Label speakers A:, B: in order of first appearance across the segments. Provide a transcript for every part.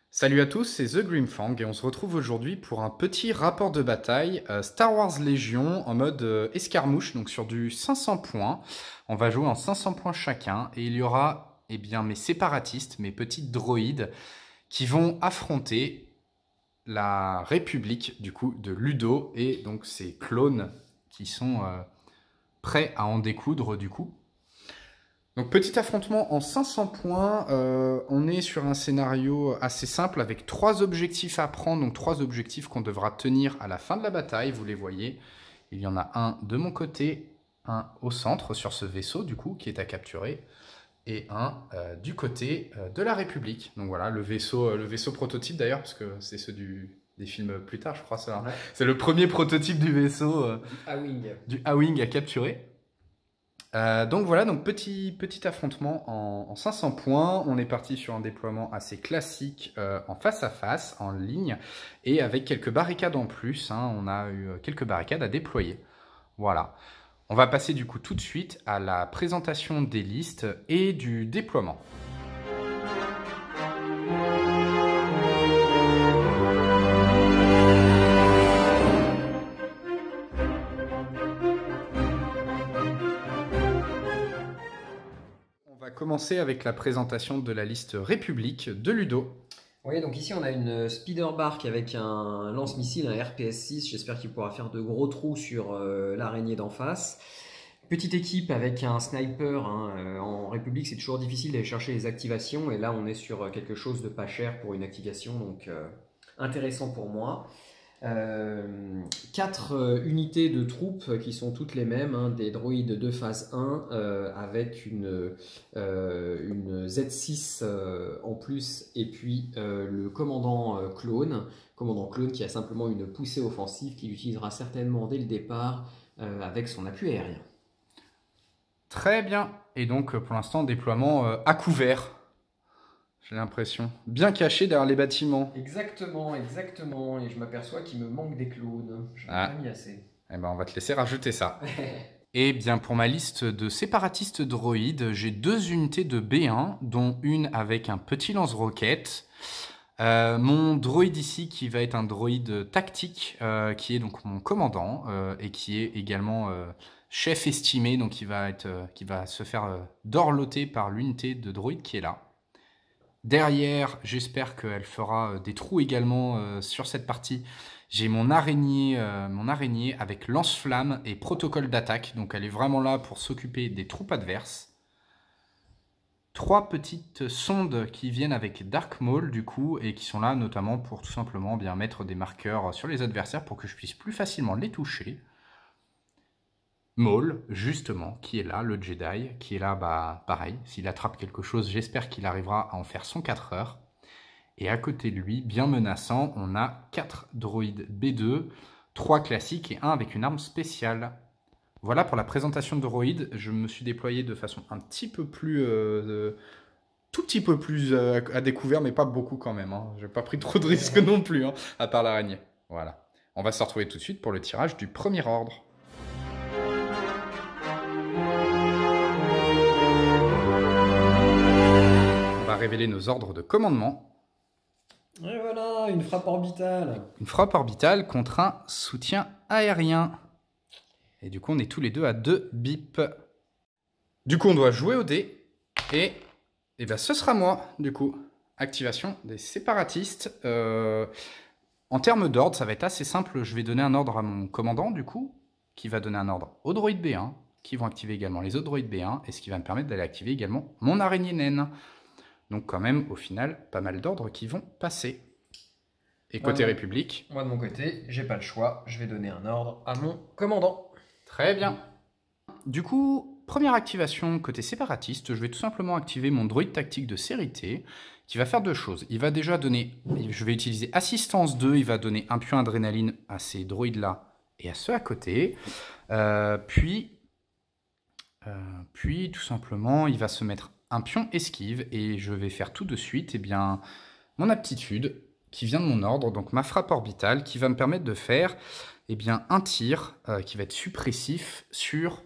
A: Salut à tous, c'est The Grimfang et on se retrouve aujourd'hui pour un petit rapport de bataille Star Wars Légion en mode escarmouche, donc sur du 500 points. On va jouer en 500 points chacun et il y aura mes séparatistes, mes petites droïdes qui vont affronter la République du coup de Ludo et donc ces clones qui sont prêts à en découdre du coup. Donc petit affrontement en 500 points, on est sur un scénario assez simple avec 3 objectifs à prendre, donc 3 objectifs qu'on devra tenir à la fin de la bataille, vous les voyez. Il y en a un de mon côté, un au centre sur ce vaisseau du coup qui est à capturer, et un du côté de la République. Donc voilà, le vaisseau prototype d'ailleurs, parce que c'est ceux des films plus tard je crois ça.
B: Ouais.
A: C'est le premier prototype du vaisseau
B: Du A-Wing.
A: du A-Wing à capturer. Donc voilà, donc petit affrontement en 500 points. On est parti sur un déploiement assez classique en face à face, en ligne, et avec quelques barricades en plus. On a eu quelques barricades à déployer. Voilà. On va passer du coup tout de suite à la présentation des listes et du déploiement. On va commencer avec la présentation de la liste République de Ludo.
B: Oui, donc ici on a une Speederbark avec un lance-missile, un RPS-6. J'espère qu'il pourra faire de gros trous sur l'araignée d'en face. Petite équipe avec un sniper. En République, c'est toujours difficile d'aller chercher les activations. Et là, on est sur quelque chose de pas cher pour une activation. Donc intéressant pour moi. 4 unités de troupes qui sont toutes les mêmes, des droïdes de phase 1 avec une Z6 en plus, et puis le commandant clone qui a simplement une poussée offensive qu'il utilisera certainement dès le départ avec son appui aérien.
A: Très bien. Et donc pour l'instant, déploiement à couvert. J'ai l'impression. Bien caché derrière les bâtiments.
B: Exactement, exactement. Et je m'aperçois qu'il me manque des clones. Je n'en ai
A: Ah.
B: pas mis assez.
A: Eh ben, on va te laisser rajouter ça. Et bien, pour ma liste de séparatistes droïdes, j'ai 2 unités de B1, dont une avec un petit lance-roquette. Mon droïde ici, qui va être un droïde tactique, qui est donc mon commandant, et qui est également chef estimé, donc qui va se faire dorloter par l'unité de droïde qui est là. Derrière, j'espère qu'elle fera des trous également sur cette partie. J'ai mon araignée avec lance-flamme et protocole d'attaque. Donc elle est vraiment là pour s'occuper des troupes adverses. 3 petites sondes qui viennent avec Dark Maul du coup et qui sont là notamment pour tout simplement bien mettre des marqueurs sur les adversaires pour que je puisse plus facilement les toucher. Maul, justement, qui est là, le Jedi, qui est là, bah pareil, s'il attrape quelque chose, j'espère qu'il arrivera à en faire son 4 heures. Et à côté de lui, bien menaçant, on a 4 droïdes B2, 3 classiques et 1 avec une arme spéciale. Voilà pour la présentation de droïdes. Je me suis déployé de façon un petit peu plus... tout petit peu plus à découvert, mais pas beaucoup quand même. J'ai pas pris trop de risques non plus, à part l'araignée. Voilà. On va se retrouver tout de suite pour le tirage du premier ordre. On va révéler nos ordres de commandement.
B: Et voilà, une frappe orbitale.
A: Une frappe orbitale contre un soutien aérien. Et du coup, on est tous les deux à 2 bips. Du coup, on doit jouer au dé. Et ben, ce sera moi, du coup. Activation des séparatistes. En termes d'ordre, ça va être assez simple. Je vais donner un ordre à mon commandant, du coup, qui va donner un ordre aux droïdes B1, qui vont activer également les autres droïdes B1, et ce qui va me permettre d'aller activer également mon araignée naine. Donc quand même, au final, pas mal d'ordres qui vont passer. Et côté République?
B: Moi de mon côté, j'ai pas le choix. Je vais donner un ordre à mon commandant.
A: Très bien. Du coup, première activation côté séparatiste, je vais tout simplement activer mon droïde tactique de série T, qui va faire 2 choses. Il va déjà donner, je vais utiliser assistance 2, il va donner un pion adrénaline à ces droïdes-là et à ceux à côté. Puis, tout simplement, il va se mettre un pion esquive et je vais faire tout de suite mon aptitude qui vient de mon ordre, donc ma frappe orbitale qui va me permettre de faire un tir qui va être suppressif sur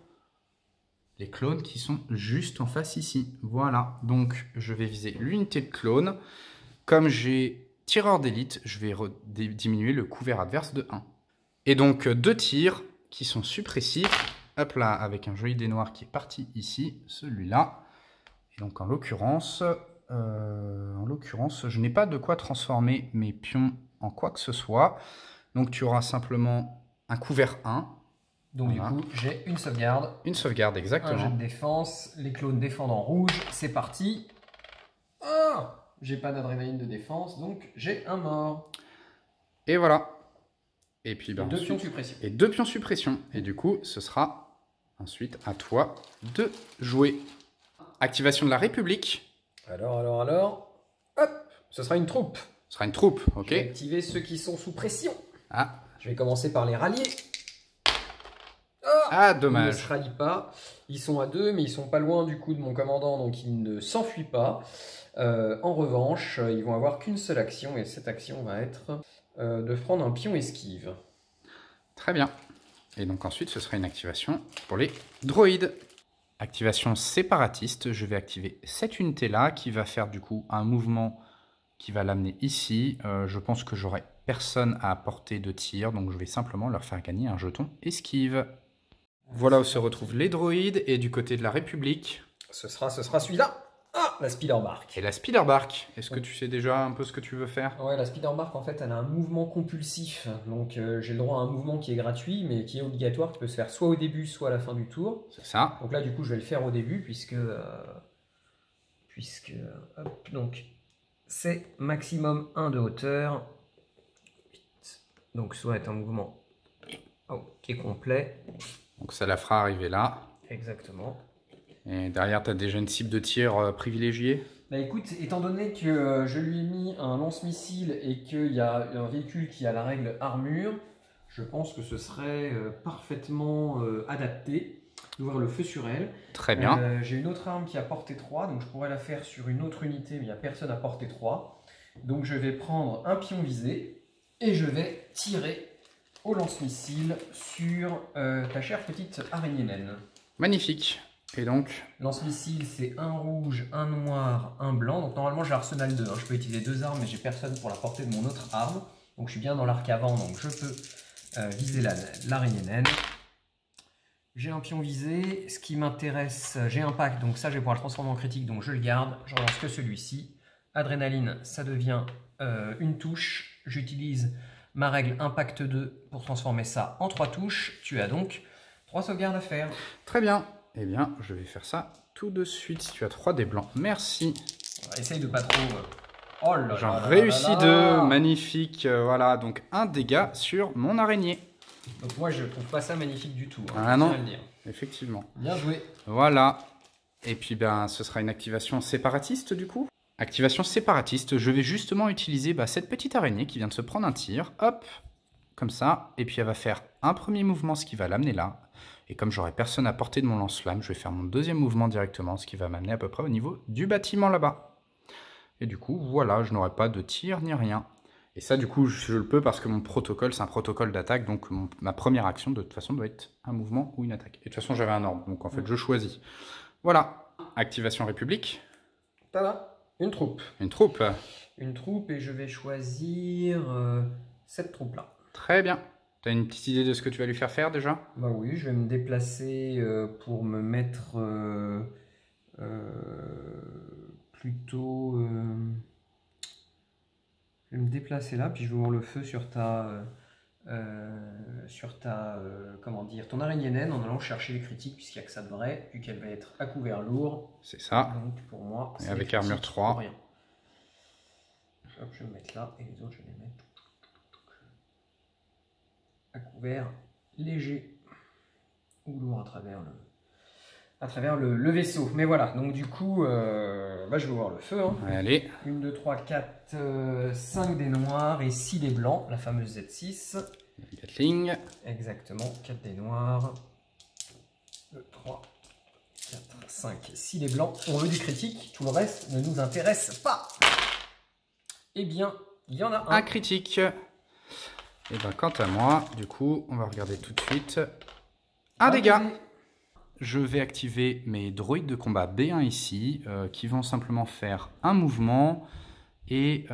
A: les clones qui sont juste en face ici. Voilà, donc je vais viser l'unité de clones. Comme j'ai tireur d'élite, je vais diminuer le couvert adverse de 1. Et donc 2 tirs qui sont suppressifs. Hop là, avec un joli dé noir qui est parti ici, celui-là. Et donc en l'occurrence, je n'ai pas de quoi transformer mes pions en quoi que ce soit. Donc tu auras simplement un couvert 1.
B: Donc voilà. Du coup, j'ai une sauvegarde.
A: Une sauvegarde, exactement.
B: Un jet de défense. Les clones défendent en rouge. C'est parti. Oh, j'ai pas d'adrénaline de défense, donc j'ai un mort.
A: Et voilà. Et puis ben,
B: 2 pions suppression.
A: Et 2 pions suppression. Et du coup, ce sera ensuite à toi de jouer. Activation de la République.
B: Alors. Hop, ce sera une troupe.
A: Ce sera une troupe, ok.
B: Je vais activer ceux qui sont sous pression.
A: Ah.
B: Je vais commencer par les rallier.
A: Ah, dommage.
B: Ils ne se rallient pas. Ils sont à 2, mais ils sont pas loin du coup de mon commandant, donc ils ne s'enfuient pas. En revanche, ils vont avoir qu'une seule action, et cette action va être de prendre un pion esquive.
A: Très bien. Et donc ensuite, ce sera une activation pour les droïdes. Activation séparatiste. Je vais activer cette unité-là, qui va faire du coup un mouvement qui va l'amener ici. Je pense que j'aurai personne à portée de tir, donc je vais simplement leur faire gagner un jeton esquive. Voilà où se retrouvent les droïdes, et du côté de la République...
B: Ce sera celui-là. Ah, la Speederbark.
A: Et la Speederbark, est-ce que tu sais déjà un peu ce que tu veux faire?
B: Ouais, la Speederbark, en fait, elle a un mouvement compulsif. Donc, j'ai le droit à un mouvement qui est gratuit, mais qui est obligatoire, qui peut se faire soit au début, soit à la fin du tour.
A: C'est ça.
B: Donc là, du coup, je vais le faire au début, puisque hop, donc, c'est maximum 1 de hauteur. Donc, soit est un mouvement qui est complet.
A: Donc, ça la fera arriver là.
B: Exactement.
A: Et derrière, tu as déjà une cible de tir privilégiée?
B: Bah écoute, étant donné que je lui ai mis un lance-missile et qu'il y a un véhicule qui a la règle armure, je pense que ce serait parfaitement adapté d'ouvrir le feu sur elle.
A: Très bien.
B: J'ai une autre arme qui a portée 3, donc je pourrais la faire sur une autre unité, mais il n'y a personne à portée 3. Donc je vais prendre un pion visé et je vais tirer au lance-missile sur ta chère petite araignée naine.
A: Magnifique. Et donc
B: lance-missile, c'est un rouge, un noir, un blanc. Donc normalement j'ai arsenal 2. Je peux utiliser 2 armes, mais j'ai personne pour la portée de mon autre arme. Donc je suis bien dans l'arc avant, donc je peux viser l'araignée naine. J'ai un pion visé. Ce qui m'intéresse, j'ai un pack, donc ça je vais pouvoir le transformer en critique, donc je le garde. Je relance que celui-ci. Adrénaline, ça devient une touche. J'utilise ma règle Impact 2 pour transformer ça en 3 touches. Tu as donc 3 sauvegardes à faire.
A: Très bien. Eh bien, je vais faire ça tout de suite. Si tu as 3 dés blancs, merci.
B: Essaye de pas trop... Oh là là.
A: J'en réussis 2. Magnifique. Voilà, donc un dégât sur mon araignée.
B: Donc moi, je trouve pas ça magnifique du tout.
A: Ah non, effectivement.
B: Bien joué.
A: Voilà. Et puis, ben, ce sera une activation séparatiste, du coup. Activation séparatiste. Je vais justement utiliser cette petite araignée qui vient de se prendre un tir. Hop, comme ça. Et puis, elle va faire un premier mouvement, ce qui va l'amener là. Et comme j'aurai personne à portée de mon lance-flamme, je vais faire mon deuxième mouvement directement, ce qui va m'amener à peu près au niveau du bâtiment là-bas. Et du coup, voilà, je n'aurai pas de tir ni rien. Et ça, du coup, je le peux parce que mon protocole, c'est un protocole d'attaque. Donc, ma première action, de toute façon, doit être un mouvement ou une attaque. Et de toute façon, j'avais un ordre. Donc, en fait, je choisis. Voilà. Activation République.
B: Tada. Une troupe.
A: Une troupe.
B: Une troupe, et je vais choisir cette troupe-là.
A: Très bien. Tu as une petite idée de ce que tu vas lui faire déjà?
B: Bah oui, je vais me déplacer pour me mettre plutôt... je vais me déplacer là, puis je vais ouvrir le feu sur comment dire, ton araignée naine en allant chercher les critiques, puisqu'il n'y a que ça de vrai, vu qu'elle va être à couvert lourd.
A: C'est ça.
B: Donc pour moi,
A: et avec armure 3.
B: Rien. Hop, je vais me mettre là, et les autres, je vais les mettre à couvert léger ou lourd à travers le vaisseau. Mais voilà, donc du coup, je vais voir le feu. Hein.
A: Allez.
B: 1, 2, 3, 4, 5 dés noirs et 6 dés blancs, la fameuse Z6.
A: Gatling.
B: Exactement, 4 dés noirs. 2, 3, 4, 5, 6 dés blancs. On veut du critique, tout le reste ne nous intéresse pas. Eh bien, il y en a un.
A: Un critique. Et bien, quant à moi, du coup, on va regarder tout de suite. Un dégât. Je vais activer mes droïdes de combat B1 ici, qui vont simplement faire un mouvement et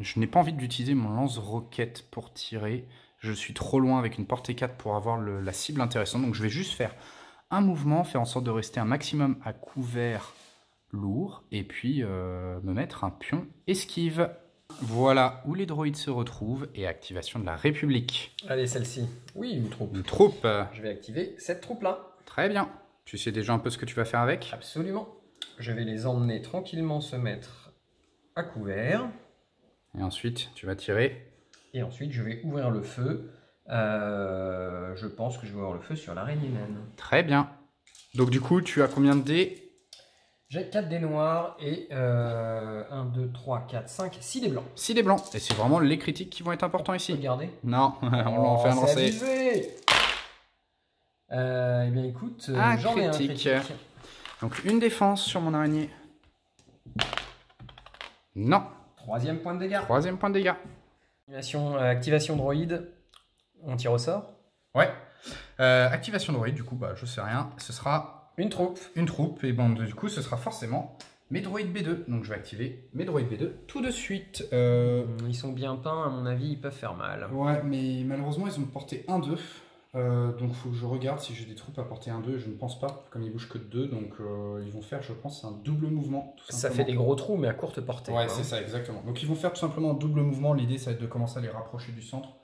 A: je n'ai pas envie d'utiliser mon lance-roquette pour tirer. Je suis trop loin avec une portée 4 pour avoir la cible intéressante. Donc je vais juste faire un mouvement, faire en sorte de rester un maximum à couvert lourd. Et puis me mettre un pion esquive. Voilà où les droïdes se retrouvent et activation de la République.
B: Allez, celle-ci. Oui, une troupe.
A: Une troupe.
B: Je vais activer cette troupe-là.
A: Très bien. Tu sais déjà un peu ce que tu vas faire avec?
B: Absolument. Je vais les emmener tranquillement se mettre à couvert.
A: Et ensuite, tu vas tirer.
B: Et ensuite, je vais ouvrir le feu. Je pense que je vais ouvrir le feu sur l'araignée naine.
A: Très bien. Donc du coup, tu as combien de dés?
B: J'ai 4 dés noirs et 1, 2, 3, 4, 5, 6 dés blancs.
A: 6 dés blancs. Et c'est vraiment les critiques qui vont être importants ici.
B: Regardez.
A: Non, on en fait un lancer.
B: Abusé. Eh bien écoute, j'en ai un critique.
A: Donc une défense sur mon araignée. Non.
B: 3e point de dégâts.
A: 3e point de dégâts.
B: Activation droïde. On tire au sort.
A: Ouais. Activation droïde, du coup, bah, je sais rien. Ce sera
B: une troupe.
A: Une troupe. Et bon, du coup, ce sera forcément mes droïdes B2. Donc je vais activer mes droïdes B2 tout de suite.
B: Ils sont bien peints, à mon avis, ils peuvent faire mal.
A: Ouais, mais malheureusement, ils ont porté 1-2. Donc il faut que je regarde si j'ai des troupes à porter 1-2. Je ne pense pas, comme ils bougent que de 2. Donc ils vont faire, je pense, un double mouvement. Tout
B: ça fait des gros trous, mais à courte portée.
A: Ouais, c'est ça, exactement. Donc ils vont faire tout simplement un double mouvement. L'idée, ça va être de commencer à les rapprocher du centre.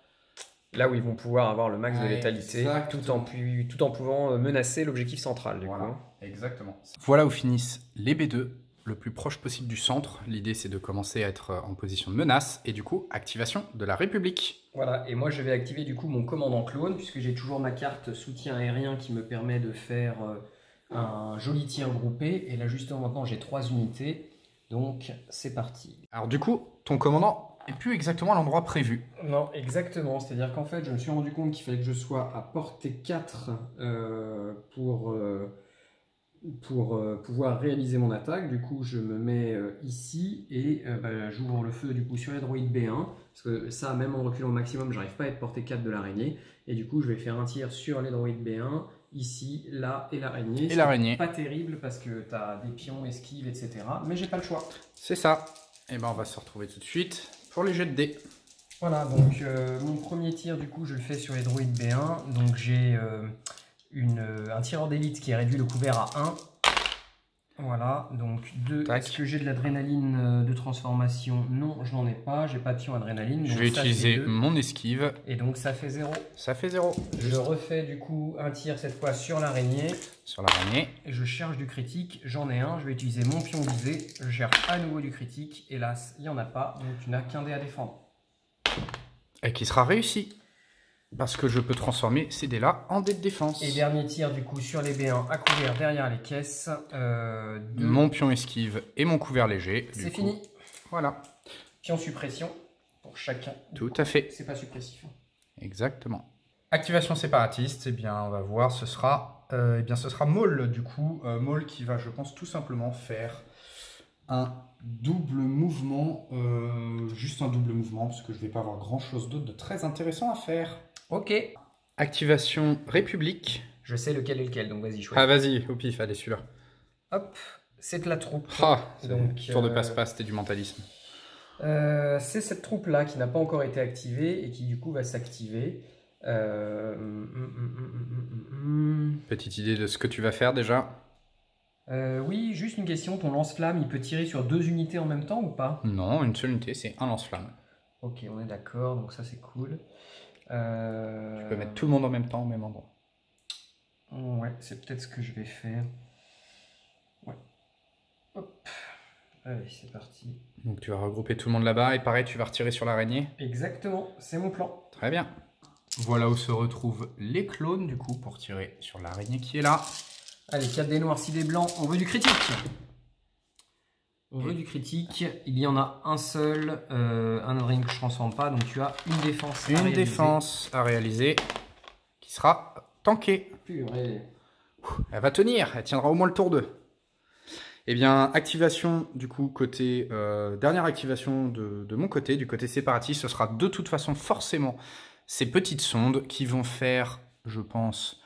B: Là où ils vont pouvoir avoir le max de létalité, tout en pouvant menacer l'objectif central.
A: Voilà, exactement. Voilà où finissent les B2, le plus proche possible du centre. L'idée, c'est de commencer à être en position de menace. Et du coup, activation de la République.
B: Voilà, et moi, je vais activer du coup mon commandant clone, puisque j'ai toujours ma carte soutien aérien qui me permet de faire un joli tir groupé. Et là, justement, maintenant, j'ai 3 unités. Donc, c'est parti.
A: Alors du coup, ton commandant et plus exactement à l'endroit prévu.
B: Non, exactement. C'est-à-dire qu'en fait, je me suis rendu compte qu'il fallait que je sois à portée 4 pour pouvoir réaliser mon attaque. Du coup, je me mets ici et j'ouvre le feu du coup sur les droïdes B1. Parce que ça, même en reculant au maximum, j'arrive pas à être portée 4 de l'araignée. Et du coup, je vais faire un tir sur les droïdes B1, ici, là et l'araignée.
A: Et l'araignée.
B: Pas terrible parce que tu as des pions, esquives, etc. Mais j'ai pas le choix.
A: C'est ça. Et ben on va se retrouver tout de suite pour les jets de dés.
B: Voilà, donc mon premier tir, du coup, je le fais sur les droïdes B1. Donc j'ai un tireur d'élite qui réduit le couvert à 1. Voilà, donc 2. Est-ce que j'ai de l'adrénaline de transformation? Non, je n'en ai pas. J'ai pas de pion adrénaline.
A: Je vais utiliser mon esquive.
B: Et donc ça fait 0.
A: Ça fait 0.
B: Je refais du coup un tir cette fois sur l'araignée.
A: Sur l'araignée.
B: Et je cherche du critique. J'en ai un. Je vais utiliser mon pion visé. Je cherche à nouveau du critique. Hélas, il n'y en a pas. Donc tu n'as qu'un dé à défendre.
A: Et qui sera réussi. Parce que je peux transformer ces dés-là en dés de défense.
B: Et dernier tir du coup sur les B1 à couvert derrière les caisses.
A: Mon pion esquive et mon couvert léger.
B: C'est fini.
A: Voilà.
B: Pion suppression pour chacun.
A: Tout à fait.
B: C'est pas suppressif.
A: Exactement. Activation séparatiste, eh bien on va voir, ce sera Maul du coup. Maul qui va, je pense, tout simplement faire un double mouvement. Juste un double mouvement, parce que je ne vais pas avoir grand chose d'autre de très intéressant à faire.
B: Ok.
A: Activation République.
B: Je sais lequel est lequel, donc vas-y, choisis.
A: Ah vas-y, au pif, allez celui-là.
B: Hop, c'est de la troupe.
A: Ah, donc, tour de passe-passe, c'était du mentalisme.
B: C'est cette troupe-là qui n'a pas encore été activée et qui du coup va s'activer.
A: Petite idée de ce que tu vas faire déjà?
B: Oui, juste une question, ton lance-flamme, il peut tirer sur 2 unités en même temps ou pas?
A: Non, une seule unité, c'est un lance-flamme.
B: Ok, on est d'accord, donc ça c'est cool.
A: Tu peux mettre tout le monde en même temps au même endroit.
B: Ouais, c'est peut-être ce que je vais faire. Ouais. Hop. Allez, c'est parti.
A: Donc tu vas regrouper tout le monde là-bas et pareil, tu vas retirer sur l'araignée.
B: Exactement, c'est mon plan.
A: Très bien. Voilà où se retrouvent les clones du coup pour tirer sur l'araignée qui est là.
B: Allez, 4 dés noirs, 6 dés blancs, on veut du critique. On veut du critique, il y en a un seul, un adrénaline que je ne transforme pas, donc tu as une défense à réaliser.
A: Une défense à réaliser qui sera tankée.
B: Purée.
A: Elle va tenir, elle tiendra au moins le tour 2. Eh bien, activation du coup, côté dernière activation de mon côté, du côté séparatiste, ce sera de toute façon forcément ces petites sondes qui vont faire, je pense,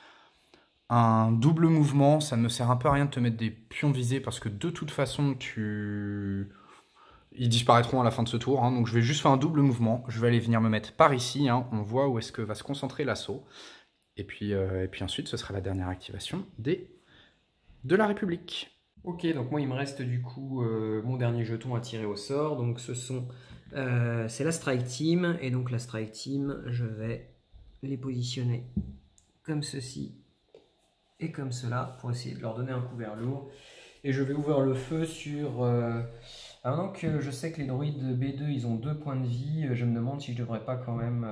A: un double mouvement. Ça ne me sert un peu à rien de te mettre des pions visés parce que de toute façon, Ils disparaîtront à la fin de ce tour, hein, donc je vais juste faire un double mouvement. Je vais aller venir me mettre par ici, hein, on voit où est-ce que va se concentrer l'assaut. Et puis ensuite, ce sera la dernière activation de la République.
B: Ok, donc moi il me reste du coup mon dernier jeton à tirer au sort. Donc c'est la Strike Team. Et donc la Strike Team, je vais les positionner comme ceci et comme cela pour essayer de leur donner un couvert lourd. Et je vais ouvrir le feu sur... Maintenant que je sais que les droïdes B2 ils ont 2 points de vie, je me demande si je devrais pas quand même...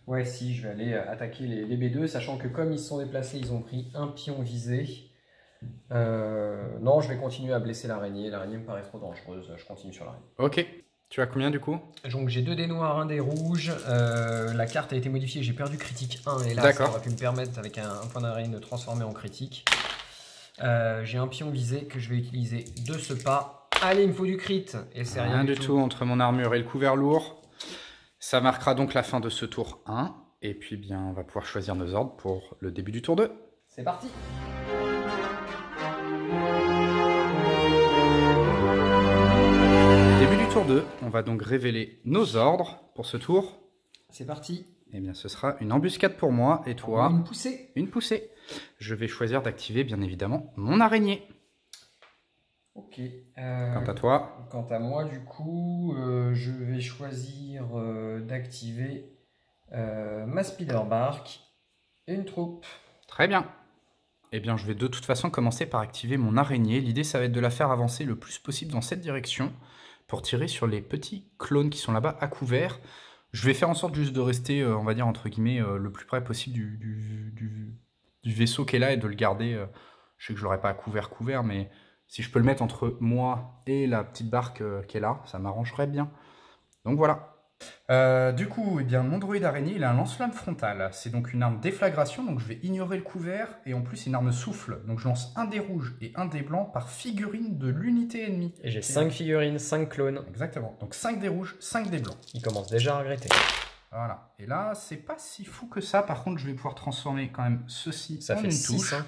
B: ouais, si, je vais aller attaquer les B2, sachant que comme ils se sont déplacés, ils ont pris un pion visé. Non, je vais continuer à blesser l'araignée. L'araignée me paraît trop dangereuse. Je continue sur l'araignée.
A: Ok. Tu as combien du coup?
B: Donc j'ai 2 dés noirs, 1 dé rouge. La carte a été modifiée. J'ai perdu critique 1. Et là, ça aurait pu me permettre, avec un point d'araignée, de transformer en critique. J'ai un pion visé que je vais utiliser de ce pas. Allez, il me faut du crit. Et c'est rien du tout
A: entre mon armure et le couvert lourd. Ça marquera donc la fin de ce tour 1. Et puis bien, on va pouvoir choisir nos ordres pour le début du tour 2.
B: C'est parti.
A: Début du tour 2, on va donc révéler nos ordres pour ce tour.
B: C'est parti.
A: Eh bien, ce sera une embuscade pour moi et toi.
B: Une poussée.
A: Une poussée. Je vais choisir d'activer, bien évidemment, mon araignée.
B: Ok.
A: Quant à toi?
B: Quant à moi, du coup, je vais choisir d'activer ma Spiderbark et une troupe.
A: Très bien. Eh bien, je vais de toute façon commencer par activer mon araignée. L'idée, ça va être de la faire avancer le plus possible dans cette direction pour tirer sur les petits clones qui sont là-bas à couvert. Je vais faire en sorte juste de rester, on va dire, entre guillemets, le plus près possible du vaisseau qui est là et de le garder. Je sais que je l'aurai pas à couvert, mais si je peux le mettre entre moi et la petite barque qui est là, ça m'arrangerait bien. Donc voilà. Du coup, eh bien, mon droïde araignée, il a un lance-flamme frontal. C'est donc une arme déflagration, donc je vais ignorer le couvert. Et en plus, c'est une arme souffle. Donc je lance un dé rouge et un dé blanc par figurine de l'unité ennemie.
B: Et j'ai 5 figurines, 5 clones.
A: Exactement. Donc 5 dés rouges, 5 dés blancs.
B: Il commence déjà à regretter.
A: Voilà. Et là, c'est pas si fou que ça. Par contre, je vais pouvoir transformer quand même ceci en une touche. Hein.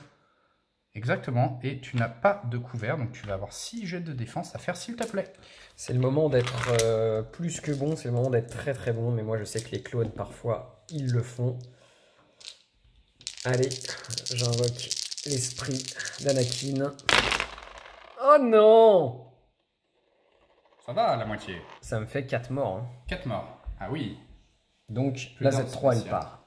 A: Exactement. Et tu n'as pas de couvert, donc tu vas avoir 6 jets de défense à faire, s'il te plaît.
B: C'est le moment d'être plus que bon. C'est le moment d'être très très bon. Mais moi, je sais que les clones, parfois, ils le font. Allez, j'invoque l'esprit d'Anakin. Oh non!
A: Ça va, la moitié.
B: Ça me fait 4 morts. Hein.
A: 4 morts. Ah oui.
B: Donc, la Z3, elle part.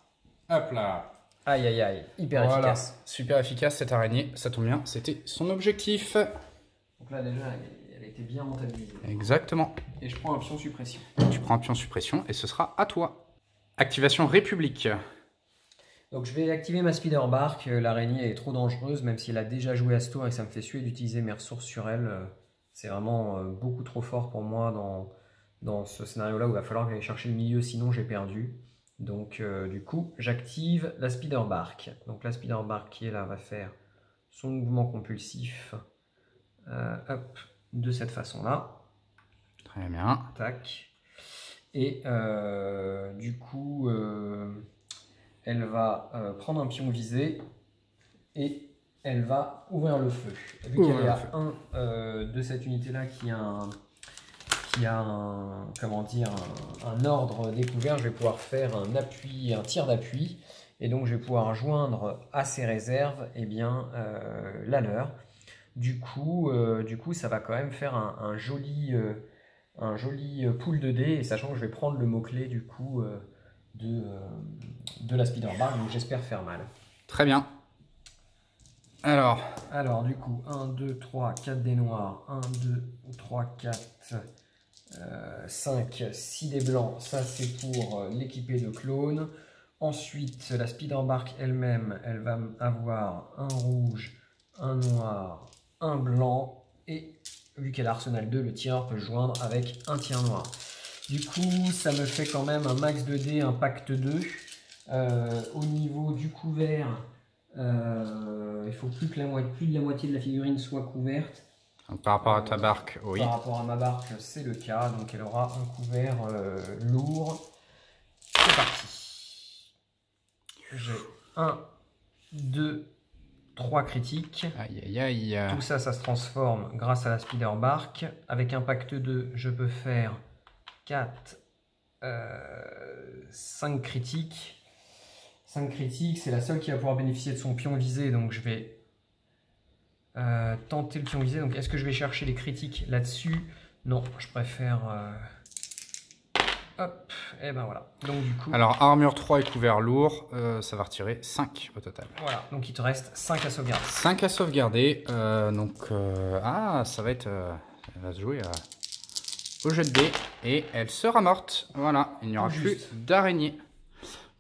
A: Hop là.
B: Aïe aïe aïe, hyper efficace.
A: Super efficace cette araignée, ça tombe bien, c'était son objectif.
B: Donc là déjà, elle a été bien rentabilisée.
A: Exactement.
B: Et je prends un pion suppression.
A: Tu prends un pion suppression et ce sera à toi. Activation République.
B: Donc je vais activer ma Spiderbark. L'araignée est trop dangereuse, même si elle a déjà joué à ce tour et ça me fait suer d'utiliser mes ressources sur elle. C'est vraiment beaucoup trop fort pour moi dans ce scénario-là où il va falloir que j'aille chercher le milieu, sinon j'ai perdu. Donc du coup, j'active la Spiderbark. Donc la Spiderbark qui est là va faire son mouvement compulsif hop, de cette façon-là.
A: Très bien.
B: Tac. Et du coup, elle va prendre un pion visé et elle va ouvrir le feu. Vu qu'il y a un de cette unité-là qui a un ordre découvert, je vais pouvoir faire un tir d'appui, et donc je vais pouvoir joindre à ces réserves la leur. Du coup, ça va quand même faire un joli pool de dés, et sachant que je vais prendre le mot-clé du coup de la Spiderbark, donc j'espère faire mal.
A: Très bien.
B: Alors du coup, 1, 2, 3, 4 dés noirs, 1, 2, 3, 4... 5, 6 dés blancs, ça c'est pour l'équiper de clones. Ensuite, la Spiderbark elle-même, elle va avoir un rouge, un noir, un blanc, et vu qu'elle a arsenal 2, le tireur peut joindre avec un tir noir. Du coup, ça me fait quand même un max de dés, un pacte 2. Au niveau du couvert, il faut plus de la moitié de la figurine soit couverte.
A: Donc, par rapport à ta barque, oui.
B: Par rapport à ma barque, c'est le cas. Donc elle aura un couvert lourd. C'est parti. J'ai 1, 2, 3 critiques.
A: Aïe, aïe, aïe.
B: Tout ça, ça se transforme grâce à la Speeder Bark. Avec Impact 2, je peux faire 4, 5 critiques. 5 critiques, c'est la seule qui va pouvoir bénéficier de son pion visé, donc je vais tenter le pion visé. Donc est-ce que je vais chercher les critiques là-dessus? Non, je préfère... Hop, et ben voilà. Donc du coup...
A: Alors, armure 3 et couvert lourd, ça va retirer 5 au total.
B: Voilà, donc il te reste 5 à sauvegarder.
A: 5 à sauvegarder, ah, ça va être... elle va se jouer au jet de dés, et elle sera morte. Voilà, il n'y aura plus d'araignée.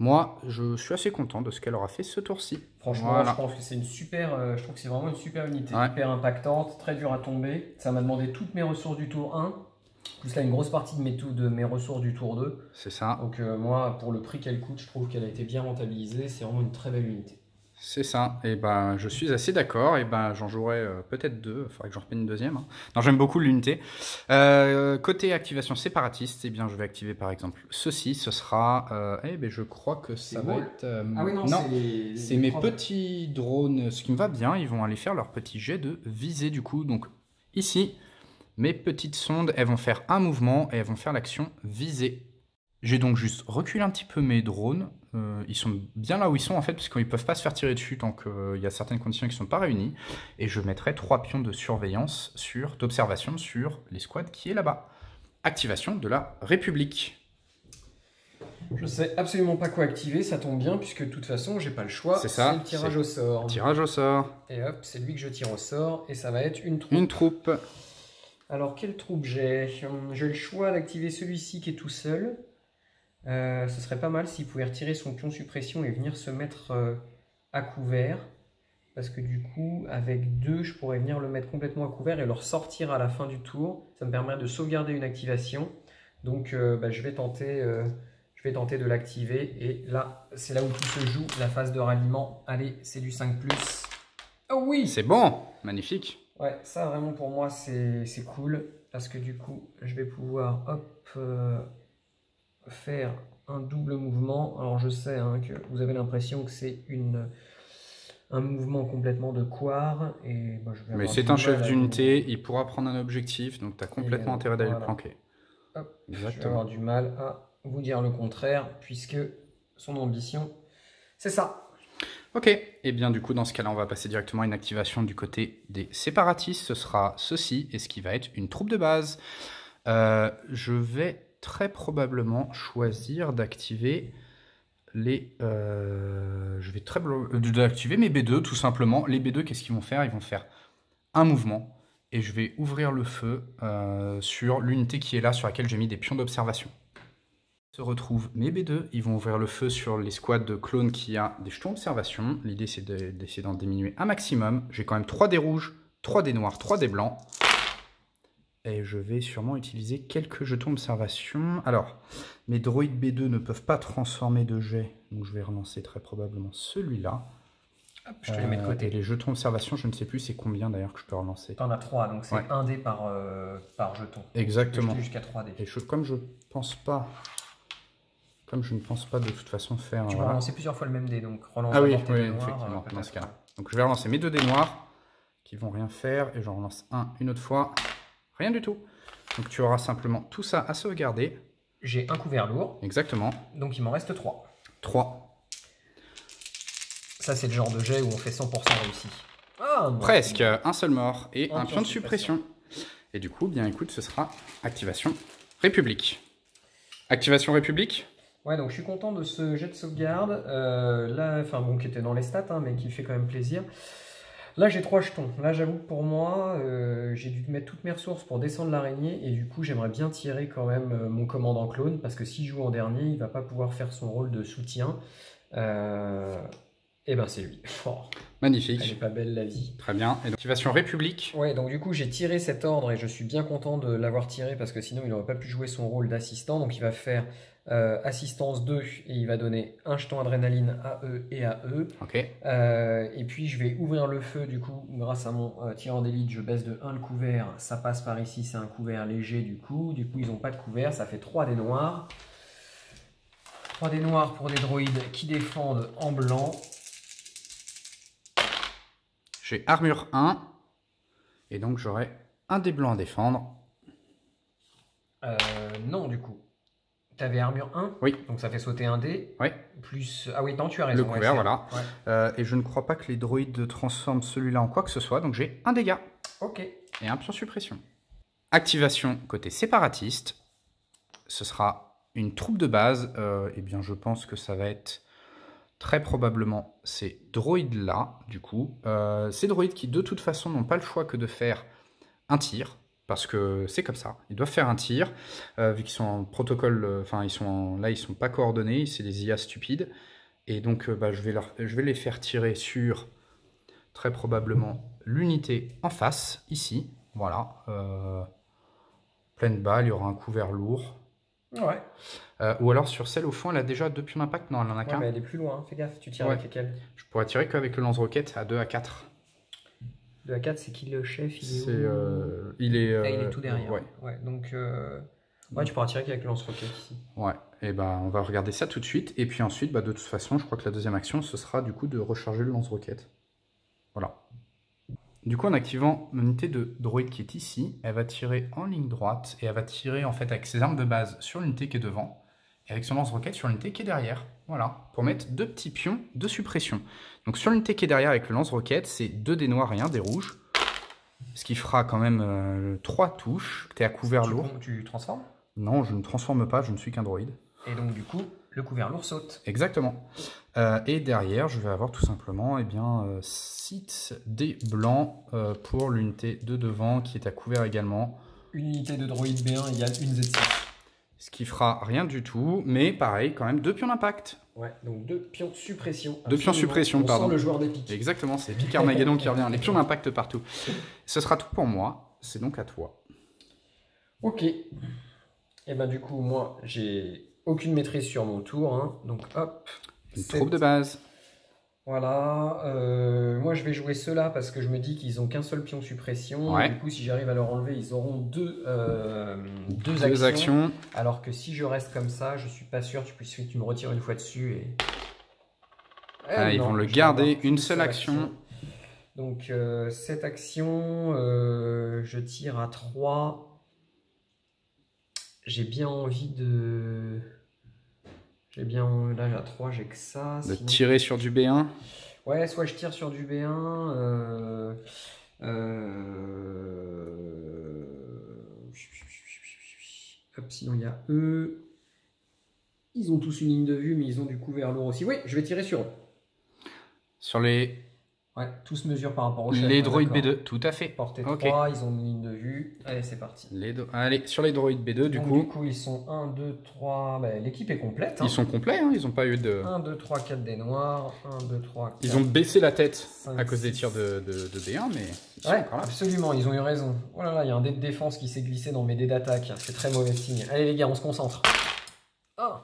A: Moi, je suis assez content de ce qu'elle aura fait ce tour-ci.
B: Franchement,
A: voilà.
B: je pense que c'est une super... je trouve que c'est vraiment une super unité,
A: ouais.
B: Hyper impactante, très dure à tomber. Ça m'a demandé toutes mes ressources du tour 1. Plus là, une grosse partie de mes ressources du tour 2.
A: C'est ça.
B: Donc moi, pour le prix qu'elle coûte, je trouve qu'elle a été bien rentabilisée. C'est vraiment une très belle unité.
A: C'est ça. Et ben, je suis assez d'accord. Et ben, j'en jouerai peut-être 2. Il faudrait que j'en reprenne une deuxième. Hein. Non, j'aime beaucoup l'unité. Côté activation séparatiste, eh bien, je vais activer par exemple ceci. Ce sera... ben, je crois que ça va être...
B: ah oui, non,
A: c'est mes petits drones. Ce qui me va bien, ils vont aller faire leur petit jet de visée du coup. Donc ici... Mes petites sondes, elles vont faire un mouvement et elles vont faire l'action visée. J'ai donc juste reculé un petit peu mes drones. Ils sont bien là où ils sont en fait, parce qu'ils ne peuvent pas se faire tirer dessus tant qu'il y a certaines conditions qui ne sont pas réunies. Et je mettrai 3 pions de surveillance, d'observation sur les squads qui est là-bas. Activation de la République.
B: Je sais absolument pas quoi activer, ça tombe bien, puisque de toute façon, j'ai pas le choix.
A: C'est ça.
B: C'est le tirage au sort.
A: Tirage au sort.
B: Et hop, c'est lui que je tire au sort, et ça va être une troupe.
A: Une troupe.
B: Alors, quelle troupe j'ai? J'ai le choix d'activer celui-ci qui est tout seul. Ce serait pas mal s'il pouvait retirer son pion suppression et venir se mettre à couvert. Parce que du coup, avec 2, je pourrais venir le mettre complètement à couvert et le ressortir à la fin du tour. Ça me permet de sauvegarder une activation. Donc, je vais tenter de l'activer. Et là, c'est là où tout se joue, la phase de ralliement. Allez, c'est du 5+. Oh oui!
A: C'est bon! Magnifique!
B: Ouais, ça vraiment pour moi c'est cool parce que du coup je vais pouvoir hop faire un double mouvement. Alors je sais hein, que vous avez l'impression que c'est un mouvement complètement de quart. Et, bah,
A: mais c'est un chef d'unité, il pourra prendre un objectif, donc tu as complètement intérêt d'aller le planquer.
B: Hop, exactement. Je vais avoir du mal à vous dire le contraire puisque son ambition c'est ça.
A: Ok, et bien du coup dans ce cas-là on va passer directement à une activation du côté des séparatistes, ce sera ceci, et ce qui va être une troupe de base. Je vais très probablement choisir d'activer les... d'activer mes B2 tout simplement. Les B2 qu'est-ce qu'ils vont faire? Ils vont faire un mouvement, et je vais ouvrir le feu sur l'unité qui est là, sur laquelle j'ai mis des pions d'observation. Se retrouvent mes B2, ils vont ouvrir le feu sur les squads de clones qui a des jetons d'observation. L'idée c'est d'essayer d'en diminuer un maximum. J'ai quand même 3 dés rouges, 3 dés noirs, 3 dés blancs. Et je vais sûrement utiliser quelques jetons d'observation. Alors, mes droïdes B2 ne peuvent pas transformer de jet, donc je vais relancer très probablement celui-là.
B: Hop, je te les mets de côté.
A: Et les jetons d'observation, je ne sais plus c'est combien d'ailleurs que je peux relancer.
B: T'en as 3, donc c'est 1 dé par jeton.
A: Exactement.
B: Jusqu'à 3 dés.
A: Et comme je pense pas... Comme je ne pense pas de toute façon faire...
B: Tu vas relancer plusieurs fois le même dé, donc relance
A: effectivement, dans ce cas-là. Donc je vais relancer mes 2 dés noirs, qui vont rien faire, et j'en relance un une autre fois. Rien du tout. Donc tu auras simplement tout ça à sauvegarder.
B: J'ai un couvert lourd.
A: Exactement.
B: Donc il m'en reste 3.
A: 3.
B: Ça c'est le genre de jet où on fait 100% réussi. Ah, non.
A: Presque, un seul mort, et un pion de suppression. Et du coup, bien écoute, ce sera activation République. Activation République.
B: Ouais, donc je suis content de ce jet de sauvegarde, là, enfin bon, qui était dans les stats, hein, mais qui fait quand même plaisir. Là, j'ai 3 jetons. Là, j'avoue que pour moi, j'ai dû mettre toutes mes ressources pour descendre l'araignée, et du coup, j'aimerais bien tirer quand même mon commandant clone, parce que s'il joue en dernier, il va pas pouvoir faire son rôle de soutien. Et ben c'est lui. Oh,
A: magnifique.
B: Elle est pas belle la vie.
A: Très bien. Et donc, activation République.
B: Ouais, donc du coup, j'ai tiré cet ordre, et je suis bien content de l'avoir tiré, parce que sinon, il n'aurait pas pu jouer son rôle d'assistant, donc il va faire... assistance 2 et il va donner un jeton adrénaline à eux et à eux.
A: Ok.
B: Et puis je vais ouvrir le feu du coup grâce à mon tireur d'élite, je baisse de 1 le couvert, ça passe par ici, c'est un couvert léger du coup ils n'ont pas de couvert, ça fait 3 dés noirs. 3 dés noirs pour des droïdes qui défendent en blanc.
A: j'ai armure 1. Et donc j'aurai un dé blanc à défendre.
B: Non, du coup. Tu avais armure 1,
A: oui.
B: Donc ça fait sauter un dé.
A: Oui.
B: Plus... Ah oui, non, tu as raison.
A: Le couvert,
B: ouais,
A: voilà. Ouais. Et je ne crois pas que les droïdes transforment celui-là en quoi que ce soit. Donc j'ai un dégât.
B: Ok.
A: Et un pion suppression. Activation côté séparatiste. Ce sera une troupe de base. Eh bien, je pense que ça va être très probablement ces droïdes-là, du coup. Ces droïdes qui, de toute façon, n'ont pas le choix que de faire un tir. Parce que c'est comme ça, ils doivent faire un tir, vu qu'ils sont en protocole, enfin là ils sont pas coordonnés, c'est des IA stupides, et donc je vais les faire tirer sur, très probablement, l'unité en face, ici, voilà, pleine balle, il y aura un couvert lourd.
B: Ouais.
A: Ou alors sur celle au fond, elle a déjà 2 pions d'impact, non elle en a qu'un.
B: Mais elle est plus loin, fais gaffe, tu tires avec lesquels.
A: Je pourrais tirer qu'avec le lance-roquette à 2 à 4.
B: 2 à 4, c'est qui le chef? Il est tout derrière. Ouais, donc tu pourras tirer qu'avec le lance-roquette ici.
A: Ouais, et on va regarder ça tout de suite. Et puis ensuite, de toute façon, je crois que la deuxième action, ce sera du coup de recharger le lance-roquette. Voilà. Du coup, en activant l'unité de droïde qui est ici, elle va tirer en ligne droite et elle va tirer en fait avec ses armes de base sur l'unité qui est devant et avec son lance-roquette sur l'unité qui est derrière. Voilà, pour mettre 2 petits pions de suppression. Donc sur l'unité qui est derrière avec le lance-roquette, c'est 2 dés noirs et 1 dé rouge. Ce qui fera quand même 3 touches. Tu es à couvert lourd.
B: Tu transformes?
A: Non, je ne transforme pas, je ne suis qu'un droïde.
B: Et donc du coup, le couvert lourd saute.
A: Exactement. Et derrière, je vais avoir tout simplement 6 dés blancs pour l'unité de devant qui est à couvert également.
B: Une unité de droïde B1 égale une Z6.
A: Ce qui fera rien du tout, mais pareil, quand même 2 pions d'impact.
B: Ouais, donc 2 pions suppression.
A: 2 pions suppression, pardon.
B: On sent le joueur d'épique.
A: Exactement, c'est Epic Armageddon qui revient. Les pions d'impact partout. Ce sera tout pour moi, c'est donc à toi.
B: Ok. Et du coup, moi, j'ai aucune maîtrise sur mon tour. Hein. Donc hop.
A: Une troupe de base.
B: Voilà. Moi, je vais jouer ceux-là parce que je me dis qu'ils ont qu'un seul pion suppression.
A: Ouais.
B: Du coup, si j'arrive à leur enlever, ils auront deux
A: actions.
B: Alors que si je reste comme ça, je suis pas sûr. Tu me retires une fois dessus et.
A: Ils vont le garder. Une seule action.
B: Donc, cette action, je tire à 3. J'ai bien envie de. Là, à 3, j'ai que ça.
A: De tirer sur du B1.
B: Ouais, soit je tire sur du B1. Hop, sinon, il y a eux. Ils ont tous une ligne de vue, mais ils ont du couvert lourd aussi. Oui, je vais tirer sur eux.
A: Sur les...
B: Ouais, tous mesurent par rapport au chef.
A: Les droïdes B2, tout à fait.
B: Portée 3, ils ont une ligne de vue. Allez, c'est parti.
A: Allez, sur les droïdes B2, du coup.
B: Du coup, ils sont 1, 2, 3. L'équipe est complète.
A: Ils sont complets, hein, ils n'ont pas eu de.
B: 1, 2, 3, 4 des noirs. 1, 2, 3, 4.
A: Ils ont baissé la tête
B: 5,
A: à cause des
B: 6.
A: tirs de B1, mais. Ils sont encore là.
B: Absolument, ils ont eu raison. Oh là là, il y a un dé de défense qui s'est glissé dans mes dés d'attaque. C'est très mauvais signe. Allez, les gars, on se concentre. Oh.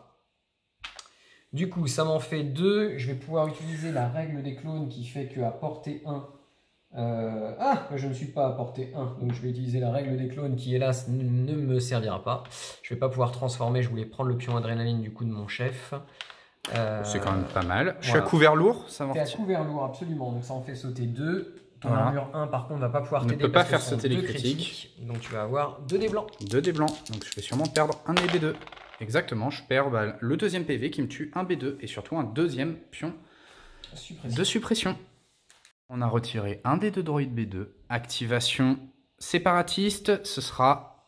B: Du coup, ça m'en fait 2. Je vais pouvoir utiliser la règle des clones qui fait qu'à portée 1. Je ne suis pas à portée 1. Donc je vais utiliser la règle des clones qui, hélas, ne me servira pas. Je ne vais pas pouvoir transformer. Je voulais prendre le pion adrénaline du coup de mon chef.
A: C'est quand même pas mal. Je suis à couvert lourd, ça va.
B: Tu es à couvert lourd, absolument. Donc ça en fait sauter 2. Ton armure 1, par contre, ne va pas pouvoir t'aider.
A: Ne peut pas faire sauter les critiques.
B: Donc tu vas avoir 2 dés blancs.
A: 2 dés blancs. Donc je vais sûrement perdre un des B2. Exactement, je perds le deuxième PV qui me tue un B2 et surtout un deuxième pion de suppression. On a retiré un des 2 droïdes B2. Activation séparatiste, ce sera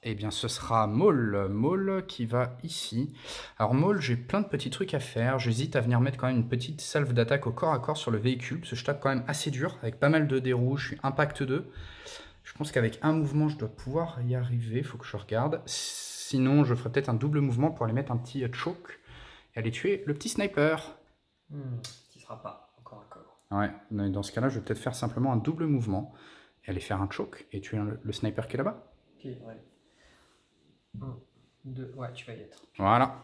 A: Maul. Maul qui va ici. Alors Maul, j'ai plein de petits trucs à faire. J'hésite à venir mettre quand même une petite salve d'attaque au corps à corps sur le véhicule, parce que je tape quand même assez dur, avec pas mal de dés rouges, je suis impact 2. Je pense qu'avec un mouvement, je dois pouvoir y arriver, il faut que je regarde. Sinon, je ferai peut-être un double mouvement pour aller mettre un petit choke et aller tuer le petit sniper.
B: Qui sera pas encore à corps.
A: Ouais, dans ce cas-là, je vais peut-être faire simplement un double mouvement et aller faire un choke et tuer le sniper qui est là-bas.
B: Ok, ouais. 1, 2, ouais, tu vas y être.
A: Voilà.